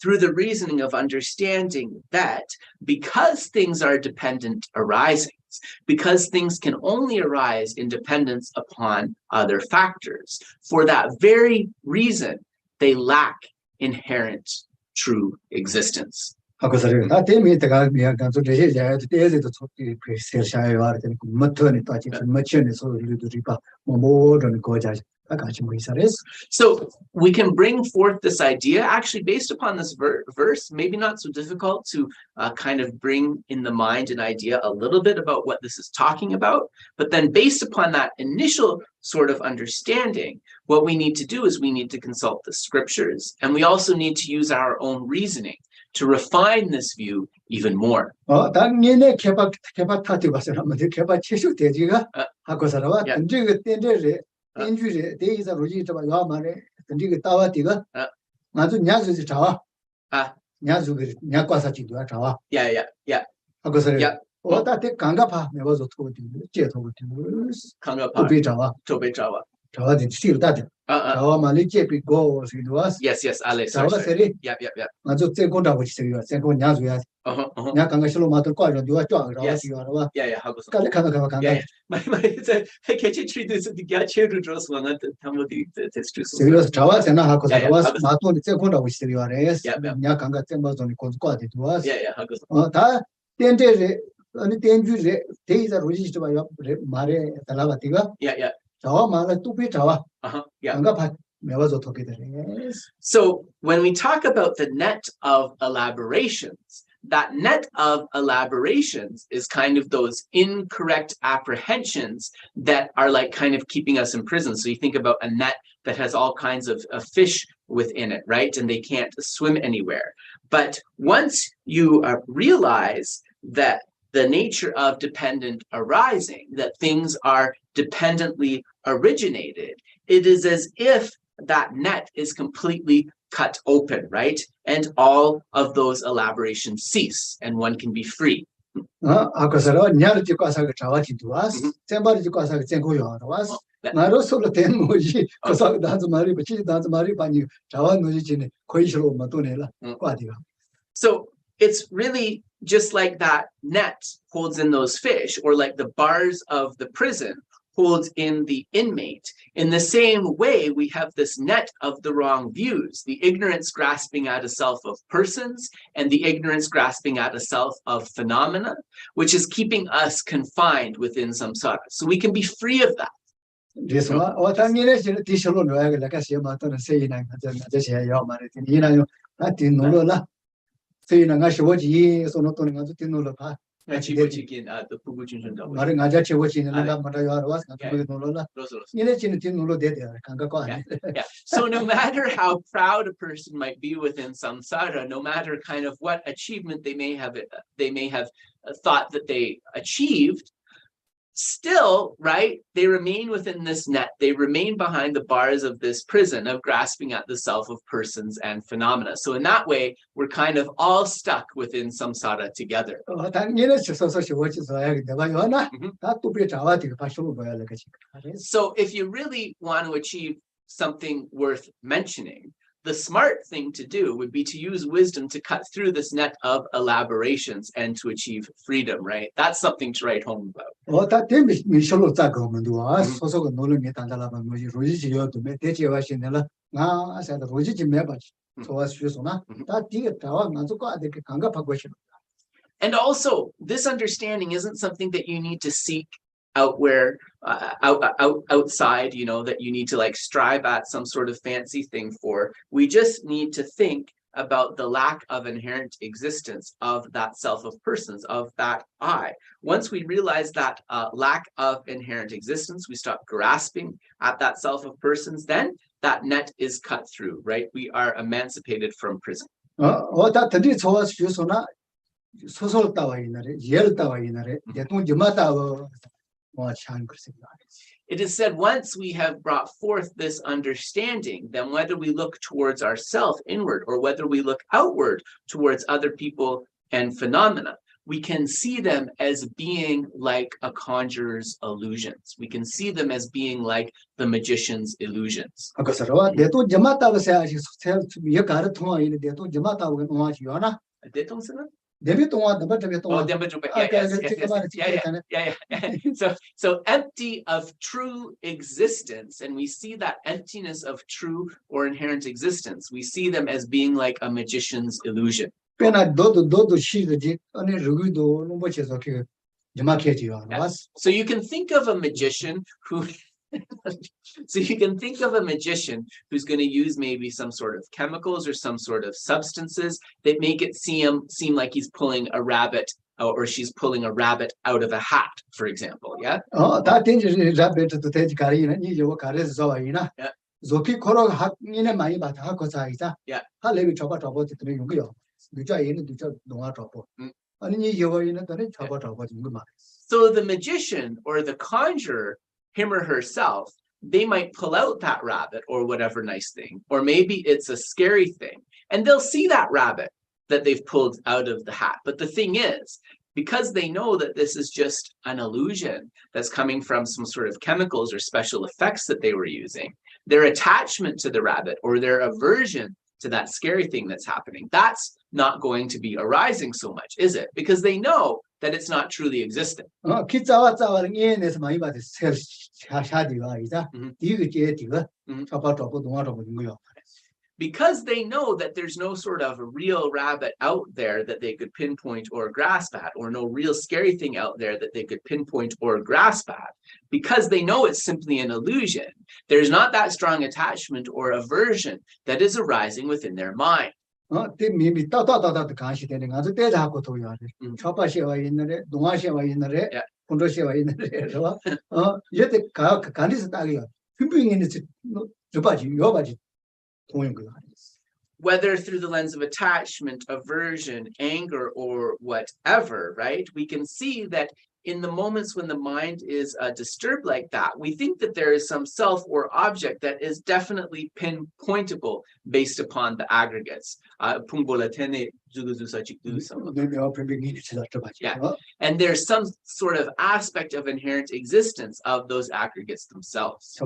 through the reasoning of understanding that because things are dependent arisings, because things can only arise in dependence upon other factors, for that very reason, they lack inherent true existence. 하고서는 나 때문에 내가 미안 간도 제제야 때에도 저기 세샤에 와르는 못터니 빠지 못천에 소리들이 봐 모든 거자 같이 뭐 이사레스. So we can bring forth this idea actually based upon this verse, maybe not so difficult to kind of bring in the mind an idea a little bit about what this is talking about, but then based upon that initial sort of understanding, what we need to do is we need to consult the scriptures, and we also need to use our own reasoning to refine this view even more. 당연히 개박 타티 봐서는 뭐 개박 최소 대지가 하고 살아와 던지게 땐데레 땐주제 대이자 로지 좀 와 말에 던지게 따와티가 아주 냐즈지 자와 냐즈그 냐과사지도 자와 Yeah. 하고 살아 어다테 강가파 내가서 토디 제토디 강가파 토베자와 자와디 시르다데 자와 말이 제비 고 시도와스 Yes, Ale. 자와 세리 Yeah. 아주 제고다고 시세요 제고 냐즈야 냐 강가실로 마들 과로 누가 쫙 시와와 하고 갈래 강가 My it's a catchy treat this the gacheru draws one at the tamodi that's true. 세리어스 자와세나 하고 자와 마토니 제고다고 시세요레스 냐 강가 잼바존이 콘스과디 두와스 하고 다 텐데레 아니 텐주레 데이자 로지스트 바요 마레 달라바티가 자와 말에 뚜비 자와 강가 매워서 토게 되네. So when we talk about the net of elaborations, that net of elaborations is kind of those incorrect apprehensions that are like kind of keeping us in prison. So you think about a net that has all kinds of fish within it, right? And they can't swim anywhere. But once you realize that the nature of dependent arising, that things are dependently originated, it is as if that net is completely cut open, right? And all of those elaborations cease and one can be free. 아까서로 냐르지 과사가 자와지 두와스 셈바르지 과사가 쟁고요 와스 나로서로 된 뭐지 그서 나도 말이 붙이지 나도 말이 바니 자와 노지지네 거의시로 마도네라 과디가. So it's really just like that net holds in those fish, or like the bars of the prison holds in the inmate. In the same way, we have this net of the wrong views, the ignorance grasping at a self of persons and the ignorance grasping at a self of phenomena, which is keeping us confined within samsara. So we can be free of that. This one, what I mean is, this alone, like I say, Maton saying, I just hear your marriage. You know, I didn't know that. Saying, I should watch ye, so not only to know the path. The Pugu Maring Ajachi watching another Matayar was Nola. So no matter how proud a person might be within samsara, no matter kind of what achievement they may have thought that they achieved, still, right, they remain within this net. They remain behind the bars of this prison of grasping at the self of persons and phenomena. So in that way, we're kind of all stuck within samsara together. So if you really want to achieve something worth mentioning, the smart thing to do would be to use wisdom to cut through this net of elaborations and to achieve freedom, right? That's something to write home about. And also, this understanding isn't something that you need to seek outside, you know, that you need to like strive at some sort of fancy thing for. We just need to think about the lack of inherent existence of that self of persons, of that I. Once we realize that lack of inherent existence, we stop grasping at that self of persons, then that net is cut through, right? We are emancipated from prison. 소설 따와 있나래 예를 따와 있나래 대통 점마따와 It is said once we have brought forth this understanding, then whether we look towards ourself inward or whether we look outward towards other people and phenomena, we can see them as being like a conjurer's illusions. We can see them as being like the magician's illusions. 대통 점마따와 세아시 여 가르 통화 있는 대통 점마따와 통화지 요나 대통스는? So empty of true existence, and we see that emptiness of true or inherent existence. We see them as being like a magician's illusion. So you can think of a magician who who's going to use maybe some sort of chemicals or some sort of substances that make it seem like he's pulling a rabbit or she's pulling a rabbit out of a hat, for example. Yeah. So the magician or the conjurer, him or herself, they might pull out that rabbit or whatever nice thing, or maybe it's a scary thing, and they'll see that rabbit that they've pulled out of the hat. But the thing is, because they know that this is just an illusion that's coming from some sort of chemicals or special effects that they were using, their attachment to the rabbit or their aversion to that scary thing that's happening, that's not going to be arising so much, is it? Because they know that it's not truly existent. Because they know that there's no sort of real rabbit out there that they could pinpoint or grasp at, or no real scary thing out there that they could pinpoint or grasp at, because they know it's simply an illusion, there's not that strong attachment or aversion that is arising within their mind. Whether through the lens of attachment, aversion, anger, or whatever, right? We can see that in the moments when the mind is disturbed like that, we think that there is some self or object that is definitely pinpointable based upon the aggregates. Yeah. And there's some sort of aspect of inherent existence of those aggregates themselves.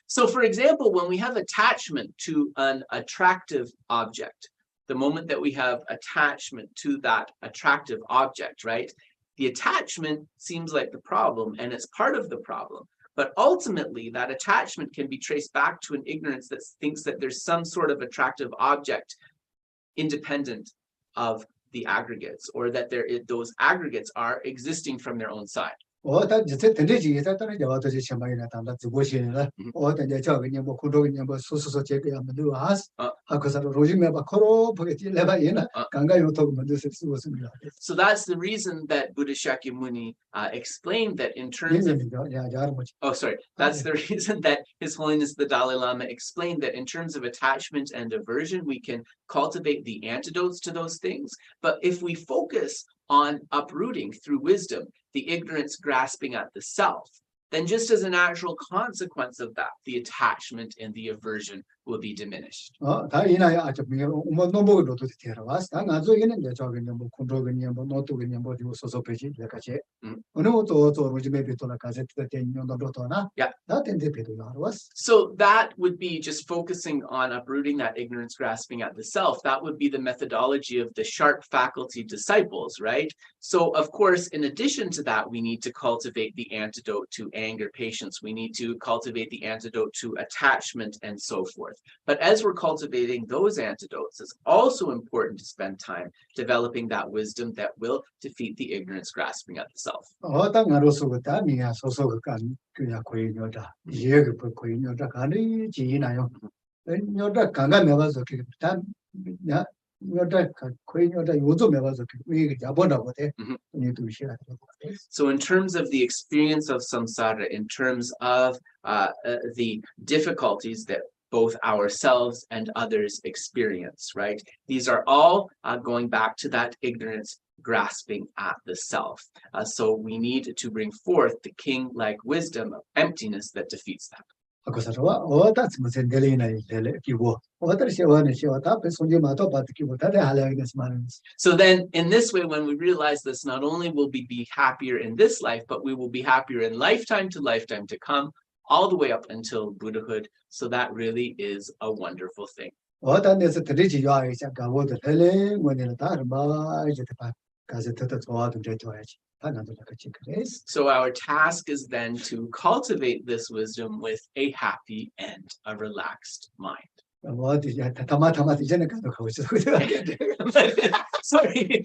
So, for example, when we have attachment to an attractive object, the moment that we have attachment to that attractive object, right? The attachment seems like the problem, and it's part of the problem. But ultimately, that attachment can be traced back to an ignorance that thinks that there's some sort of attractive object independent of the aggregates, or that those aggregates are existing from their own side. So that's the reason that Buddha Shakyamuni explained that in terms of that's the reason that His Holiness the Dalai Lama explained that in terms of attachment and aversion, we can cultivate the antidotes to those things. But if we focus on uprooting through wisdom the ignorance grasping at the self, then just as a natural consequence of that, the attachment and the aversion will be diminished. 다 이나야 아주 뭐 넘보고도 되라와스 다 나중에는 이제 저기 뭐 컨트롤이 뭐 노트가 뭐 이거 소소 페이지 같이 어느 것도 또 요즘에 비토나 가제트가 된 용도로도나 다 된데 비도 나와스. So that would be just focusing on uprooting that ignorance grasping at the self. That would be the methodology of the sharp faculty disciples, right? So of course, in addition to that, we need to cultivate the antidote to anger, patience. We need to cultivate the antidote to attachment and so forth. But as we're cultivating those antidotes, it's also important to spend time developing that wisdom that will defeat the ignorance grasping at the self. 어땅아로서부터 미야 소소간 그냥 고인요다. 이해가 고인요다. 가리 지나요. 녀다 강가 매봐서 그다 야 녀다 고인요다 요도 매봐서 그 야보다 못해. 니도 시야. So in terms of the experience of samsara, in terms of the difficulties that both ourselves and others experience, right? These are all going back to that ignorance grasping at the self. So we need to bring forth the king-like wisdom of emptiness that defeats that. So then in this way, when we realize this, not only will we be happier in this life, but we will be happier in lifetime to come, all the way up until Buddhahood. So that really is a wonderful thing. So our task is then to cultivate this wisdom with a happy and a relaxed mind. Sorry,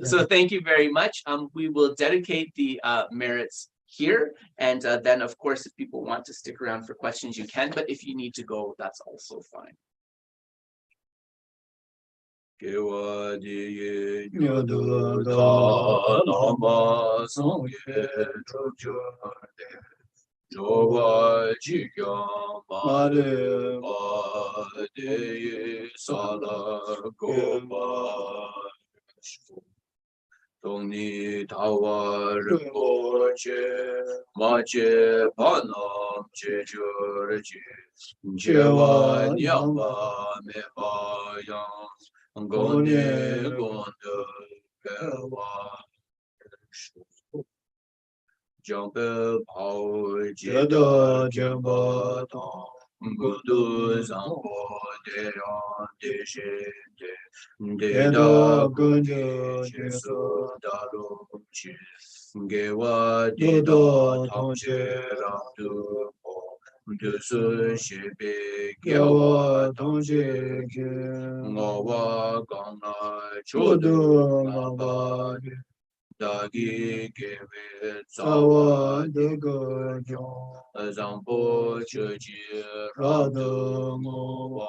So thank you very much. We will dedicate the merits here, and then of course if people want to stick around for questions you can, but if you need to go, that's also fine. Jowa jigyam mare bade sala gopa Tongni tawar boche mache panam chechurji jewa nyamba mepa yang gone gonda bewa Jumpe pao jeda jemba tang Gudu zambo deyan deshe de da gunje jesu daru chi Gewa de da tangche ramdu po Dusu shebe gewa tangche ge Ngawa gana chodu ngaba Dagi kewe tsawa dega jong Zampo cheji rada ngowa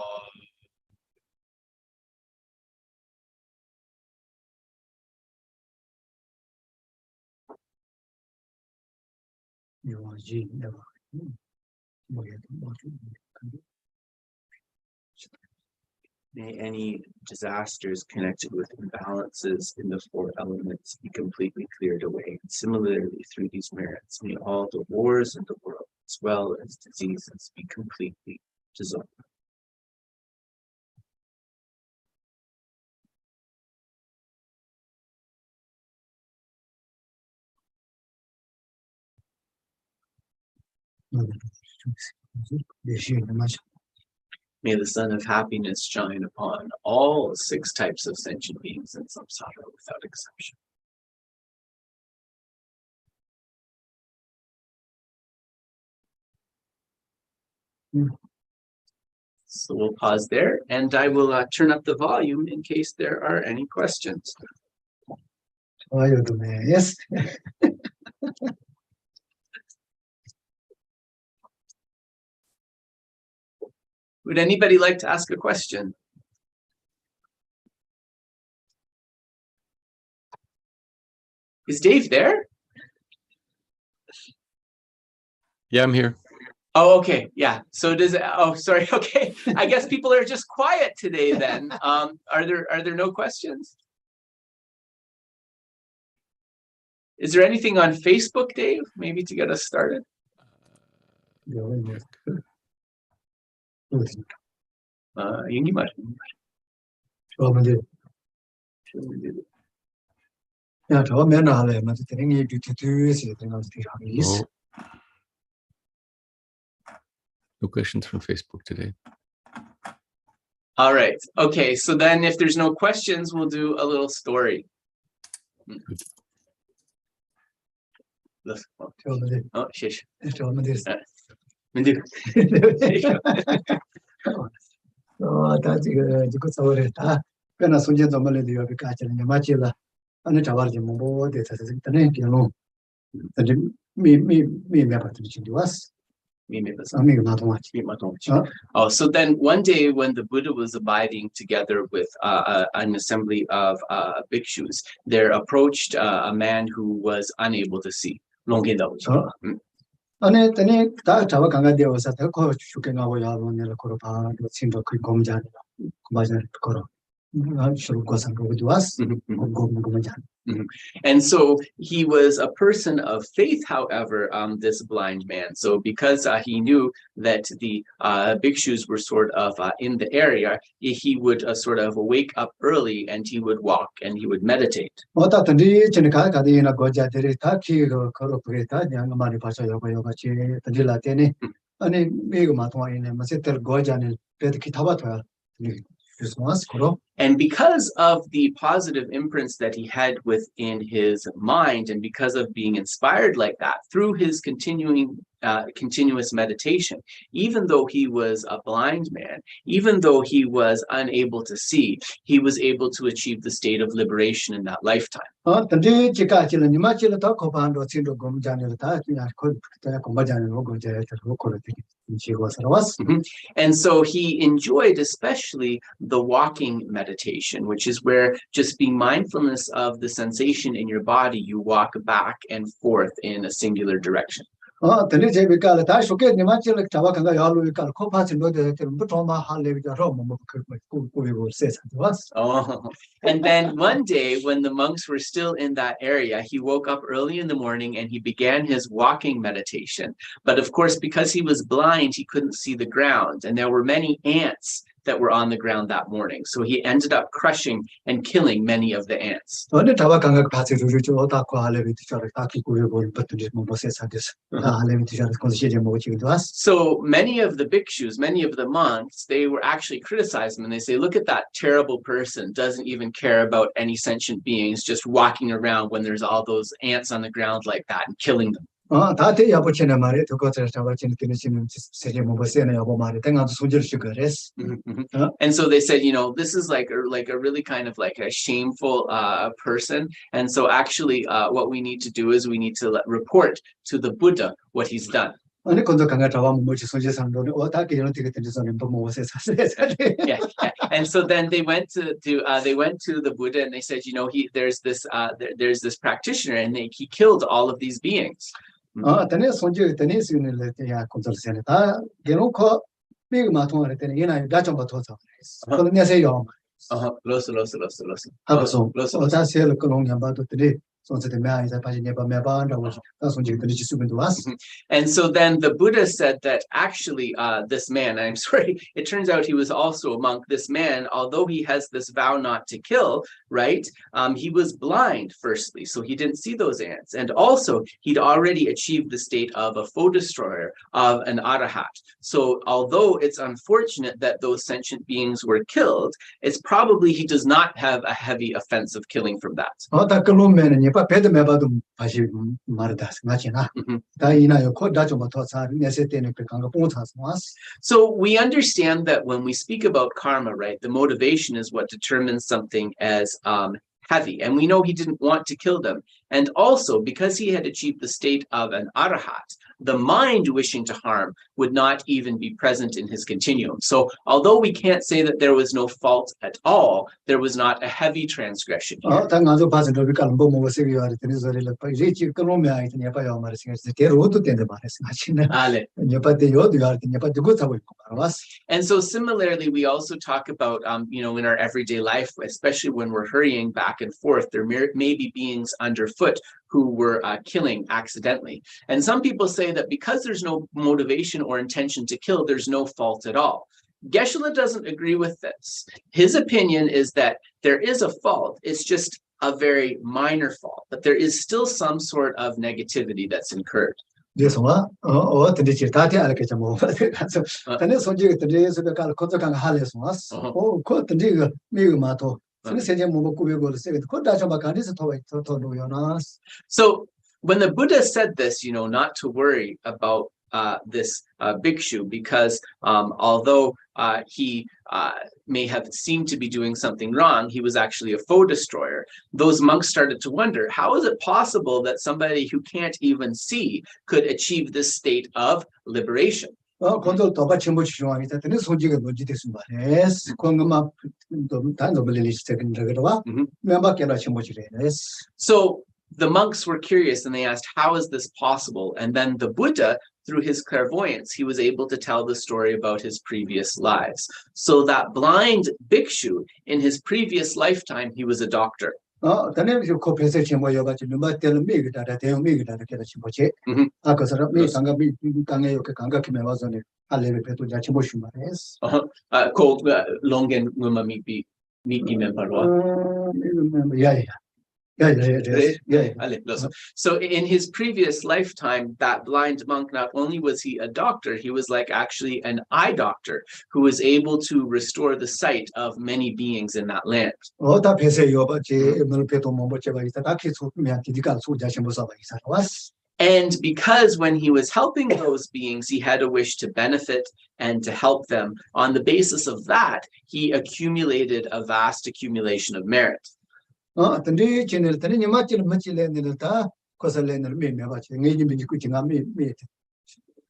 May any disasters connected with imbalances in the four elements be completely cleared away. Similarly, through these merits, may all the wars in the world, as well as diseases, be completely dissolved. May the sun of happiness shine upon all 6 types of sentient beings in samsara without exception. So we'll pause there, and I will turn up the volume in case there are any questions. Yes. Would anybody like to ask a question? Is Dave there? Yeah, I'm here. Oh, okay. Yeah. So does it, oh, sorry. Okay. I guess people are just quiet today then. Are there no questions? Is there anything on Facebook, Dave? Maybe to get us started? Yingi mar. Yeah, to men are there, but the thing you do is No. No questions from Facebook today. All right. Okay. So then if there's no questions, we'll do a little story. Oh, shish. Oh, that's a good story. When I saw you, the catching the machilla, and the tower, the mobile, the name, you know, that me never to us. I mean, not much. Oh, so then one day when the Buddha was abiding together with an assembly of bhikshus, there approached a man who was unable to see. And then Tava Ganga was at the coach, shooking our Yavon, Koropa, seemed to Komjan, Kumajan, Koro. Should go some go to us, And so he was a person of faith, however, this blind man. So because he knew that the bhikshus were sort of in the area, he would sort of wake up early and he would walk and he would meditate. What at the Chenica, Kadina Goja, Taki, Koropeta, young Maripasa Yoga, the Dilatene, and in Big Matwa in a Maseter Gojan, Pedikitavata. And because of the positive imprints that he had within his mind, and because of being inspired like that through his continuous meditation, even though he was a blind man, even though he was unable to see, he was able to achieve the state of liberation in that lifetime. And so he enjoyed especially the walking meditation, which is where just being mindfulness of the sensation in your body, you walk back and forth in a singular direction. Oh, and then one day when the monks were still in that area, he woke up early in the morning and he began his walking meditation. But of course, because he was blind, he couldn't see the ground, and there were many ants that were on the ground that morning. So he ended up crushing and killing many of the ants. So many of the bhikshus, many of the monks, they were actually criticizing him, and they say, look at that terrible person, doesn't even care about any sentient beings, just walking around when there's all those ants on the ground like that and killing them. And so they said, this is like a really kind of like a shameful person. And so actually what we need to do is we need to report to the Buddha what he's done. Yeah. And so then they went to the Buddha and they said, there's this practitioner and he killed all of these beings. And so then the Buddha said that actually this man, I'm sorry, it turns out he was also a monk. This man, although he has this vow not to kill, right? He was blind, firstly, so he didn't see those ants. And also, he'd already achieved the state of a foe destroyer, of an arahat. So although it's unfortunate that those sentient beings were killed, it's probably he does not have a heavy offense of killing from that. So we understand that when we speak about karma, right, the motivation is what determines something as heavy. And we know he didn't want to kill them. And also, because he had achieved the state of an arahat, the mind wishing to harm would not even be present in his continuum. So although we can't say that there was no fault at all, there was not a heavy transgression here. And so similarly, we also talk about, in our everyday life, especially when we're hurrying back and forth, there may be beings under foot who were killing accidentally. And some people say that because there's no motivation or intention to kill, there's no fault at all. Geshe doesn't agree with this. His opinion is that there is a fault. It's just a very minor fault, but there is still some sort of negativity that's incurred. This one, the Chitati Alcamo. Then it's on you the days of the Calcotan Halles was. Oh, quote the nigger, Mimato. So when the Buddha said this, not to worry about this bhikshu, because although he may have seemed to be doing something wrong, he was actually a foe destroyer. Those monks started to wonder, how is it possible that somebody who can't even see could achieve this state of liberation? Control Toba Chimbuch, that is what you can do this. Yes, Kongama, So the monks were curious and they asked, how is this possible? And then the Buddha, through his clairvoyance, he was able to tell the story about his previous lives. So that blind bhikshu, in his previous lifetime, he was a doctor. The name you compensation where you're about to tell me that they will make that Chimboche. Because I me, Kanga Kime was on it. I live it to Jachimoshima. Yes. Called Long and Wuma Miki Member. Yeah. So in his previous lifetime, that blind monk, not only was he a doctor, he was like actually an eye doctor who was able to restore the sight of many beings in that land. And because when he was helping those beings, he had a wish to benefit and to help them, on the basis of that, he accumulated a vast accumulation of merit. The channel, the Nimatil Machile in the Ta, Cosalena, me,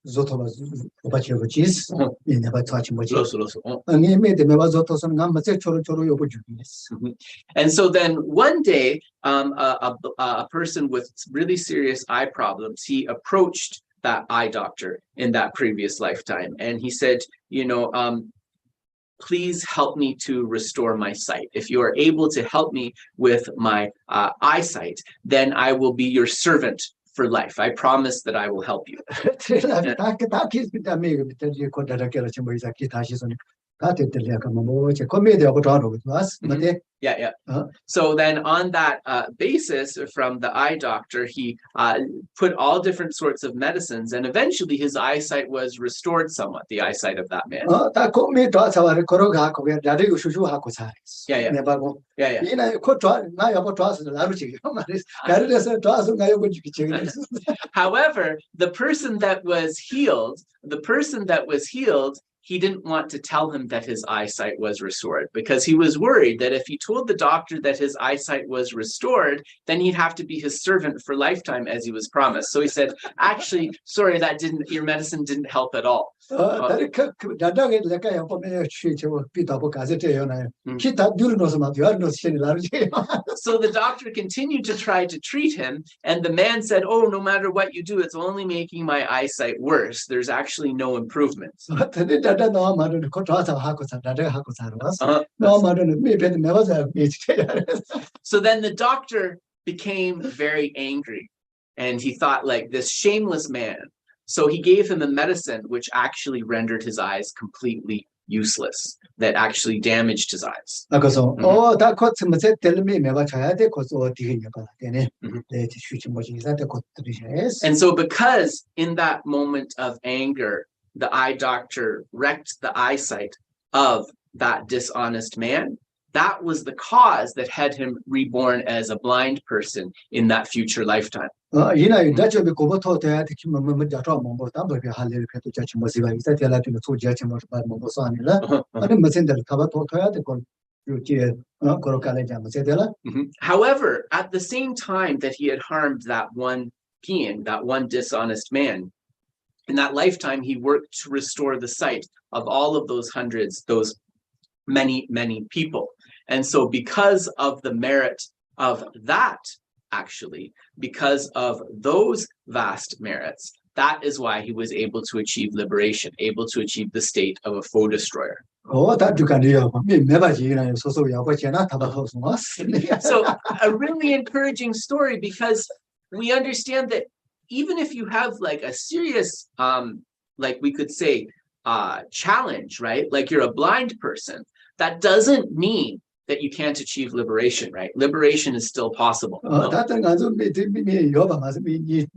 Zotovas, Bachevachis, in never touch much. And he made the Mevazotos and Namaze. And so then one day, a person with really serious eye problems, he approached that eye doctor in that previous lifetime. And he said, please help me to restore my sight. If you are able to help me with my eyesight, then I will be your servant for life. I promise that I will help you. Yeah. So then on that basis, from the eye doctor, he put all different sorts of medicines, and eventually his eyesight was restored somewhat, the eyesight of that man. However, the person that was healed, he didn't want to tell him that his eyesight was restored, because he was worried that if he told the doctor that his eyesight was restored, then he'd have to be his servant for lifetime as he was promised. So he said, actually, sorry, your medicine didn't help at all. So the doctor continued to try to treat him, and the man said, oh, no matter what you do, it's only making my eyesight worse. There's actually no improvement. So then the doctor became very angry, and he thought, like, this shameless man. So he gave him a medicine which actually rendered his eyes completely useless, that actually damaged his eyes. And so because in that moment of anger, the eye doctor wrecked the eyesight of that dishonest man, that was the cause that had him reborn as a blind person in that future lifetime. However, at the same time that he had harmed that one being, that one dishonest man, in that lifetime, he worked to restore the sight of all of those hundreds, those many, many people. And so because of the merit of that, actually, because of those vast merits, that is why he was able to achieve liberation, able to achieve the state of a foe destroyer. Oh, that you can do. Me, never see you. So you have So a really encouraging story, because we understand that even if you have like a serious, like we could say, challenge, right? Like you're a blind person, that doesn't mean that you can't achieve liberation, right? Liberation is still possible. Oh, that thing I don't be me. You have a me.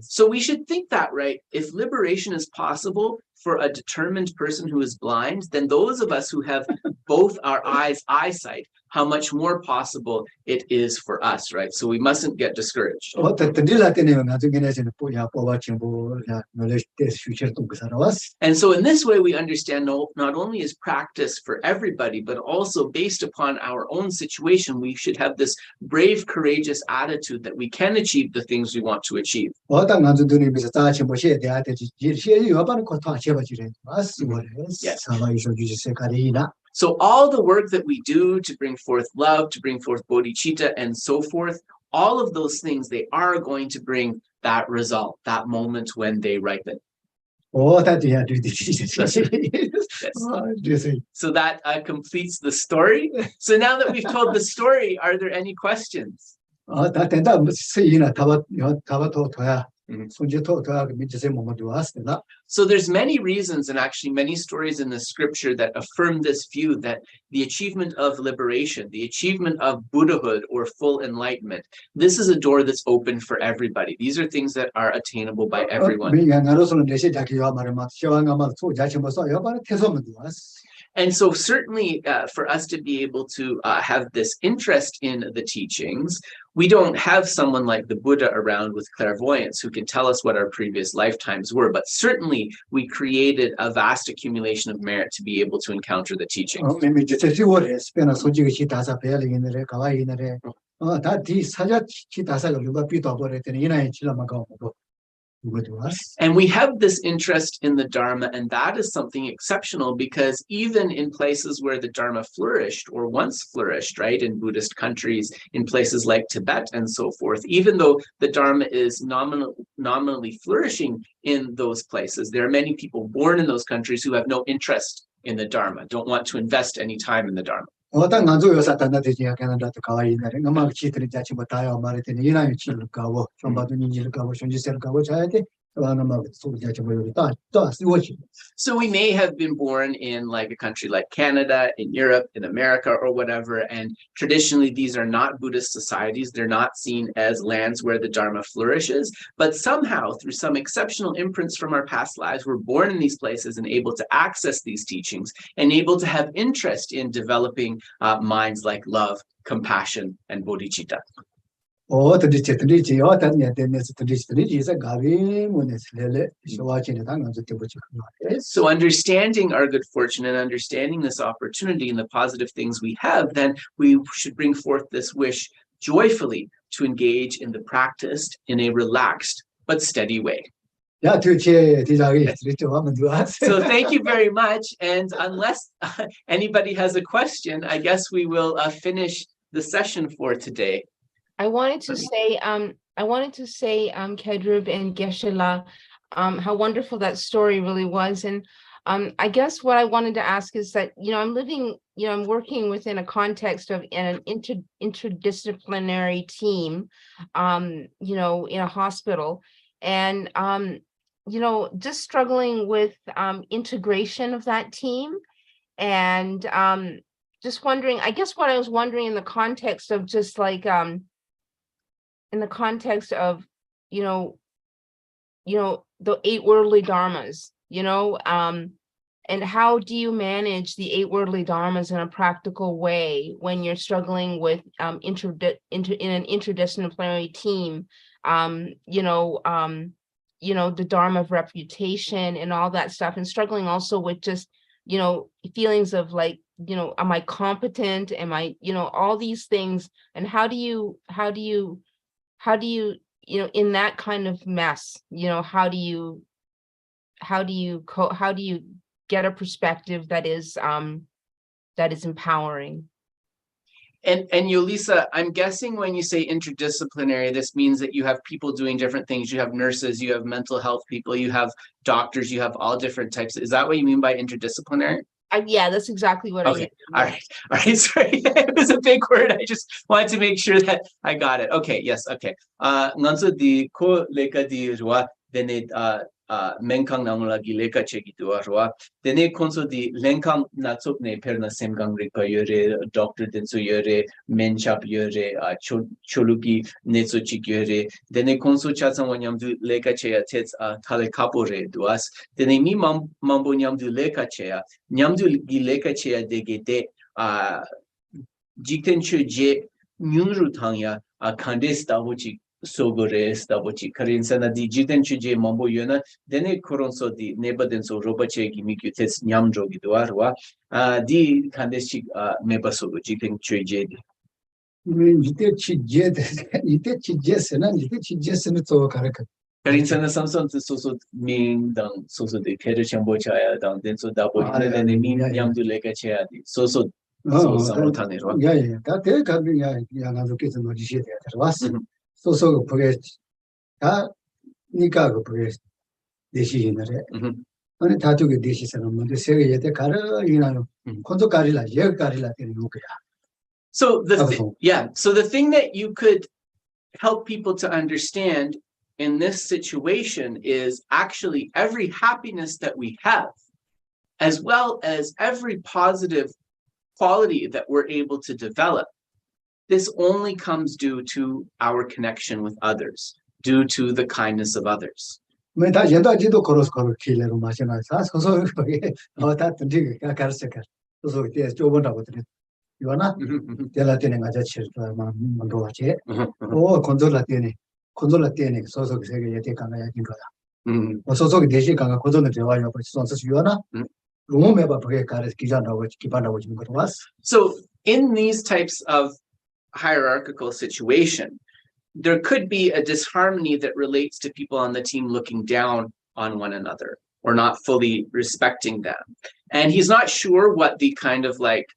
So we should think that, right? If liberation is possible for a determined person who is blind, then those of us who have both our eyesight, how much more possible it is for us, right? So we mustn't get discouraged. And so in this way, we understand not only is practice for everybody, but also based upon our own situation, we should have this brave, courageous attitude that we can achieve the things we want to achieve. Yes. So all the work that we do to bring forth love, to bring forth bodhicitta, and so forth, all of those things, they are going to bring that result, that moment when they ripen. Oh, that yeah, yes. So that completes the story. So now that we've told the story, are there any questions? So there's many reasons, and actually many stories in the scripture, that affirm this view that the achievement of liberation, the achievement of Buddhahood or full enlightenment, this is a door that's open for everybody. These are things that are attainable by everyone. And so certainly for us to be able to have this interest in the teachings, we don't have someone like the Buddha around with clairvoyance who can tell us what our previous lifetimes were, but certainly we created a vast accumulation of merit to be able to encounter the teachings. And we have this interest in the Dharma, and that is something exceptional, because even in places where the Dharma flourished or once flourished, right, in Buddhist countries, in places like Tibet and so forth, even though the Dharma is nominally flourishing in those places, there are many people born in those countries who have no interest in the Dharma, don't want to invest any time in the Dharma. So we may have been born in like a country like Canada, in Europe, in America, or whatever, and traditionally these are not Buddhist societies. They're not seen as lands where the Dharma flourishes, but somehow through some exceptional imprints from our past lives, we're born in these places and able to access these teachings and able to have interest in developing minds like love, compassion, and bodhicitta. So understanding our good fortune and understanding this opportunity and the positive things we have, then we should bring forth this wish joyfully to engage in the practice in a relaxed but steady way. So thank you very much. And unless anybody has a question, I guess we will finish the session for today. I wanted to say, Kedrub and Geshe, how wonderful that story really was. And I guess what I wanted to ask is that, I'm working within a context of an interdisciplinary team, in a hospital, and, just struggling with integration of that team. And just wondering, I guess what I was wondering in the context of just like, in the context of, the 8 worldly dharmas, and how do you manage the 8 worldly dharmas in a practical way when you're struggling with in an interdisciplinary team, the dharma of reputation and all that stuff, and struggling also with just, feelings of like, am I competent? Am I, all these things, and how do you, in that kind of mess, how do you get a perspective that is empowering? And Yolisa, I'm guessing when you say interdisciplinary, this means that you have people doing different things. You have nurses, you have mental health people, you have doctors, you have all different types. Is that what you mean by interdisciplinary? Yeah, that's exactly what I mean. All right. Sorry, it was a big word. I just wanted to make sure that I got it. Okay, yes, okay. Nganso di ko leka di ruwa dene menkang namula gi leka cheki tu ruwa dene konso di lenkang natsop ne perna semgang rikpa yore doctor denso yore menchap yore choluki netso chik yore dene konso chatsang wanyamdu leka cheya tets thale kapo re duas dene mi mambo nyamdu leka cheya nyamdu gi leka cheya dege de jikten je nyungru thangya khandes tabuchi sogores tabuchi karinsana di jikten je mambo yona dene koronso di nebadenso robache gi mikyu tes nyamdro gi duarwa di khandes chi mebaso jikten je di 이때 치제스나 이때 치제스는 또 가르쳐. karinsana samson soso ming dang soso de kere chambo chaya dang denso dabo dene min nyamdu leka chaya di soso so samotane 야야. 다 대가는 야 나도 계속 노지시에 들어왔어. 소소 그게 다 니가 그게 대시이너래. 아니 다투게 대시서는 뭔데 세계 예대 가르 이나요. 콘도 가리라 예 가리라 되는 거야. So the thing that you could help people to understand in this situation is actually every happiness that we have, as well as every positive quality that we're able to develop, this only comes due to our connection with others, due to the kindness of others. 다 연다지도 걸어서 길래로 마시나 소소 그게 다 던지게 가르쳐가. 소소 때 좁은다고 그래. 이거나 텔라테네 가자 칠만 만도하지. 콘솔라테네 소소 세계 예대 가나야 긴 거다. 소소 대시 가가 고전을 대화요. 소소 유하나 로모메바 그게 가르쳐 기자라고 기반하고 지금 거 왔어. So in these types of hierarchical situation, there could be a disharmony that relates to people on the team looking down on one another or not fully respecting them. And he's not sure what the kind of like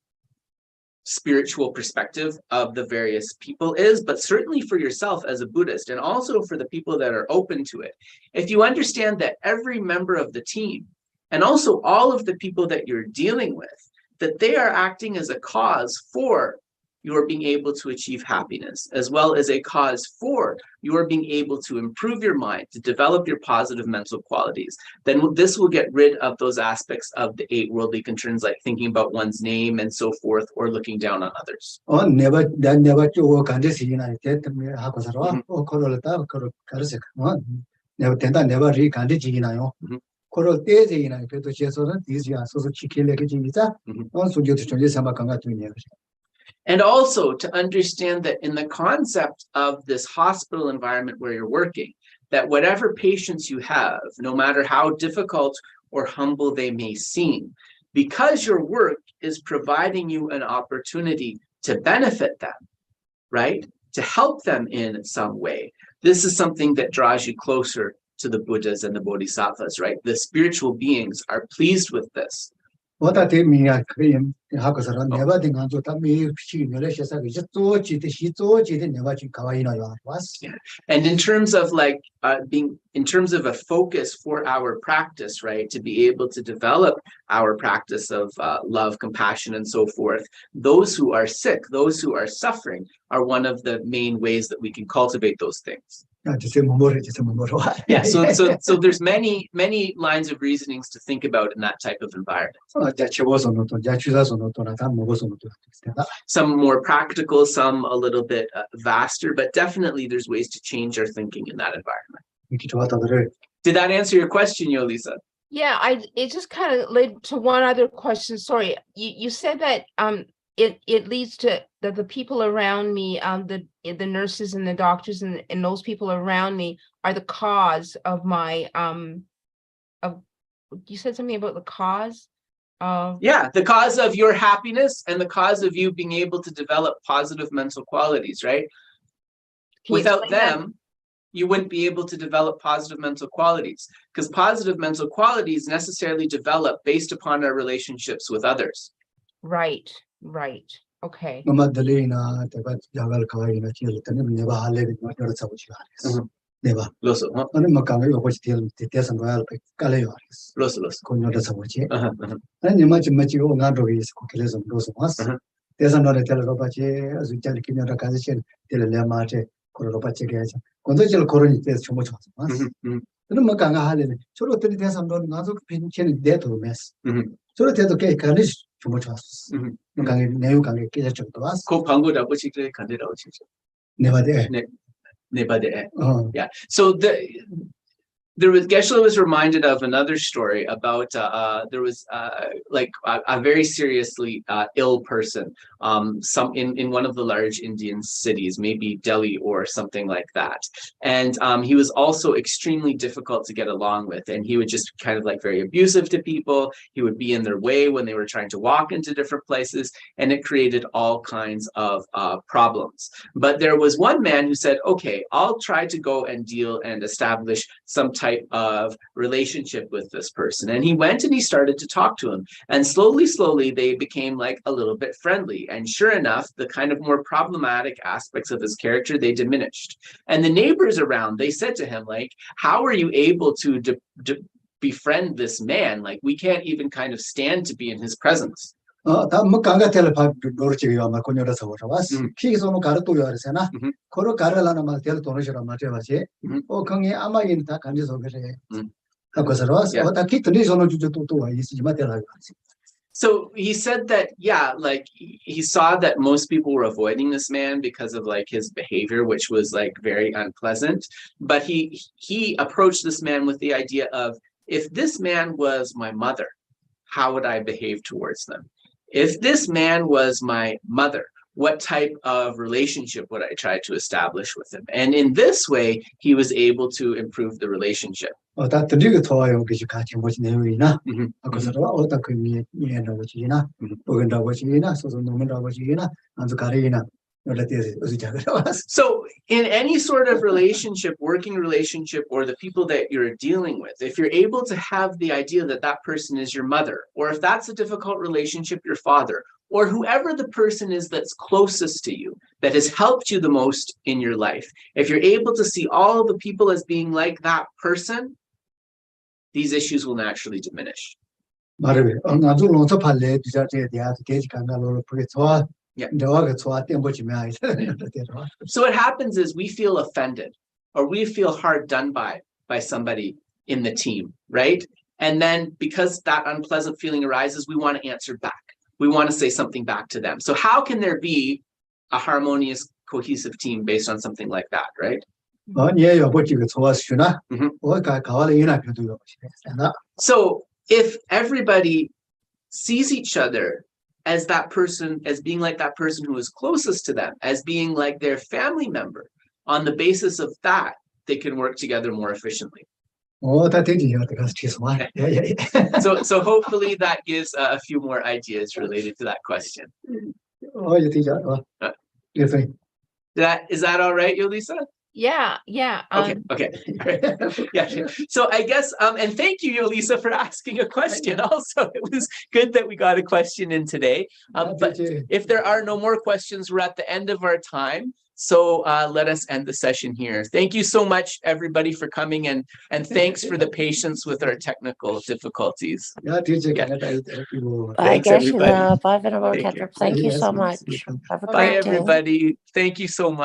spiritual perspective of the various people is, but certainly for yourself as a Buddhist and also for the people that are open to it, if you understand that every member of the team and also all of the people that you're dealing with, that they are acting as a cause for your being able to achieve happiness, as well as a cause for your being able to improve your mind, to develop your positive mental qualities, then this will get rid of those aspects of the 8 worldly concerns, like thinking about one's name and so forth, or looking down on others. never 저 간데시나 때문에 하고 살아. 코로라다 코로 가르쳐. never 된다 never 리 간데지나요. 코로 때지나 그래도 제소는 디지야 소소 지킬래게 지니자. 소교도 전제 삼아 강가 되냐. And also to understand that in the concept of this hospital environment where you're working, that whatever patients you have, no matter how difficult or humble they may seem, because your work is providing you an opportunity to benefit them, right? To help them in some way. This is something that draws you closer to the Buddhas and the Bodhisattvas, right? The spiritual beings are pleased with this. 뭐다 대미야 그림 하고 살아 내가 된 간도 다 미치 멸해서 이제 또 지대 시도 지대 내가 지금 가와이나요 왔어. And in terms of like in terms of a focus for our practice, right, to be able to develop our practice of love, compassion, and so forth, those who are sick, those who are suffering, are one of the main ways that we can cultivate those things. Yeah, so there's many lines of reasonings to think about in that type of environment. Some more practical, some a little bit vaster, but definitely there's ways to change our thinking in that environment. Did that answer your question, Yolisa? Yeah, it just kind of led to one other question. Sorry, you said that it leads to that the people around me, the nurses and the doctors and those people around me are the cause of my you said something about the cause of the cause of your happiness and the cause of you being able to develop positive mental qualities, right? Without them, you wouldn't be able to develop positive mental qualities, because positive mental qualities necessarily develop based upon our relationships with others. Right. Okay. Mama Dalina, the Jagal Kaina, Chilton, never Hallelujah, never. Loso, huh? And Macami, which tell the Tessan Royal Caleoris, Loso. Conota Savoche. And you much Nando is Coquiles of those of us. There's another Teleropache, as we tell Kimura Kazation, Telemate, Coropache, Conditional Coronit is too much of us. The Macanga Hallelujah, so that it has another pinching death or mess. So that okay, Kanish too much of us. Never can get to us. Co Pango da Buchik Candida. Never there. Never there. Yeah. So Geshe was reminded of another story about there was like a very seriously ill person some in one of the large Indian cities, maybe Delhi or something like that, and he was also extremely difficult to get along with, and he would just kind of like very abusive to people. He would be in their way when they were trying to walk into different places, and it created all kinds of problems. But there was one man who said, okay, I'll try to go and deal and establish some type of relationship with this person. And he went and he started to talk to him, and slowly they became like a little bit friendly, and sure enough, the kind of more problematic aspects of his character, they diminished. And the neighbors around, they said to him, like, how are you able to befriend this man? Like, we can't even kind of stand to be in his presence. Mukanga telephone Dorchi or Maconia was. She is on Karato Yarsena, Koro Karalana Matel Tonisha Matevache, or Kangi Ama in Takandis of Akasaros, or Takitanis on Jutu is Matela. So he said that, yeah, like he saw that most people were avoiding this man because of like his behavior, which was like very unpleasant. But he approached this man with the idea of, if this man was my mother, how would I behave towards them? If this man was my mother, what type of relationship would I try to establish with him? And in this way, he was able to improve the relationship. That the new toy of Gishikachi was Nerina, because of all the Kumiana, Uganda was Yena, so the Nomenda was Yena, and the Karina. So in any sort of relationship, working relationship, or the people that you're dealing with, if you're able to have the idea that that person is your mother, or if that's a difficult relationship, your father, or whoever the person is that's closest to you, that has helped you the most in your life, if you're able to see all the people as being like that person, these issues will naturally diminish. Yeah. So what happens is we feel offended, or we feel hard done by somebody in the team, right? And then because that unpleasant feeling arises, we want to answer back. We want to say something back to them. So how can there be a harmonious, cohesive team based on something like that, right? So if everybody sees each other as that person, as being like that person who is closest to them, as being like their family member, on the basis of that, they can work together more efficiently. So hopefully that gives a few more ideas related to that question. Is that all right, Yolisa? Yeah. Okay. Yeah. So I guess, and thank you, Yolisa, for asking a question. Also, it was good that we got a question in today. But if there are no more questions, we're at the end of our time. So let us end the session here. Thank you so much, everybody, for coming, and thanks for the patience with our technical difficulties. Thanks, everybody. Thank you so much. Have a Bye, great day. everybody. Thank you so much.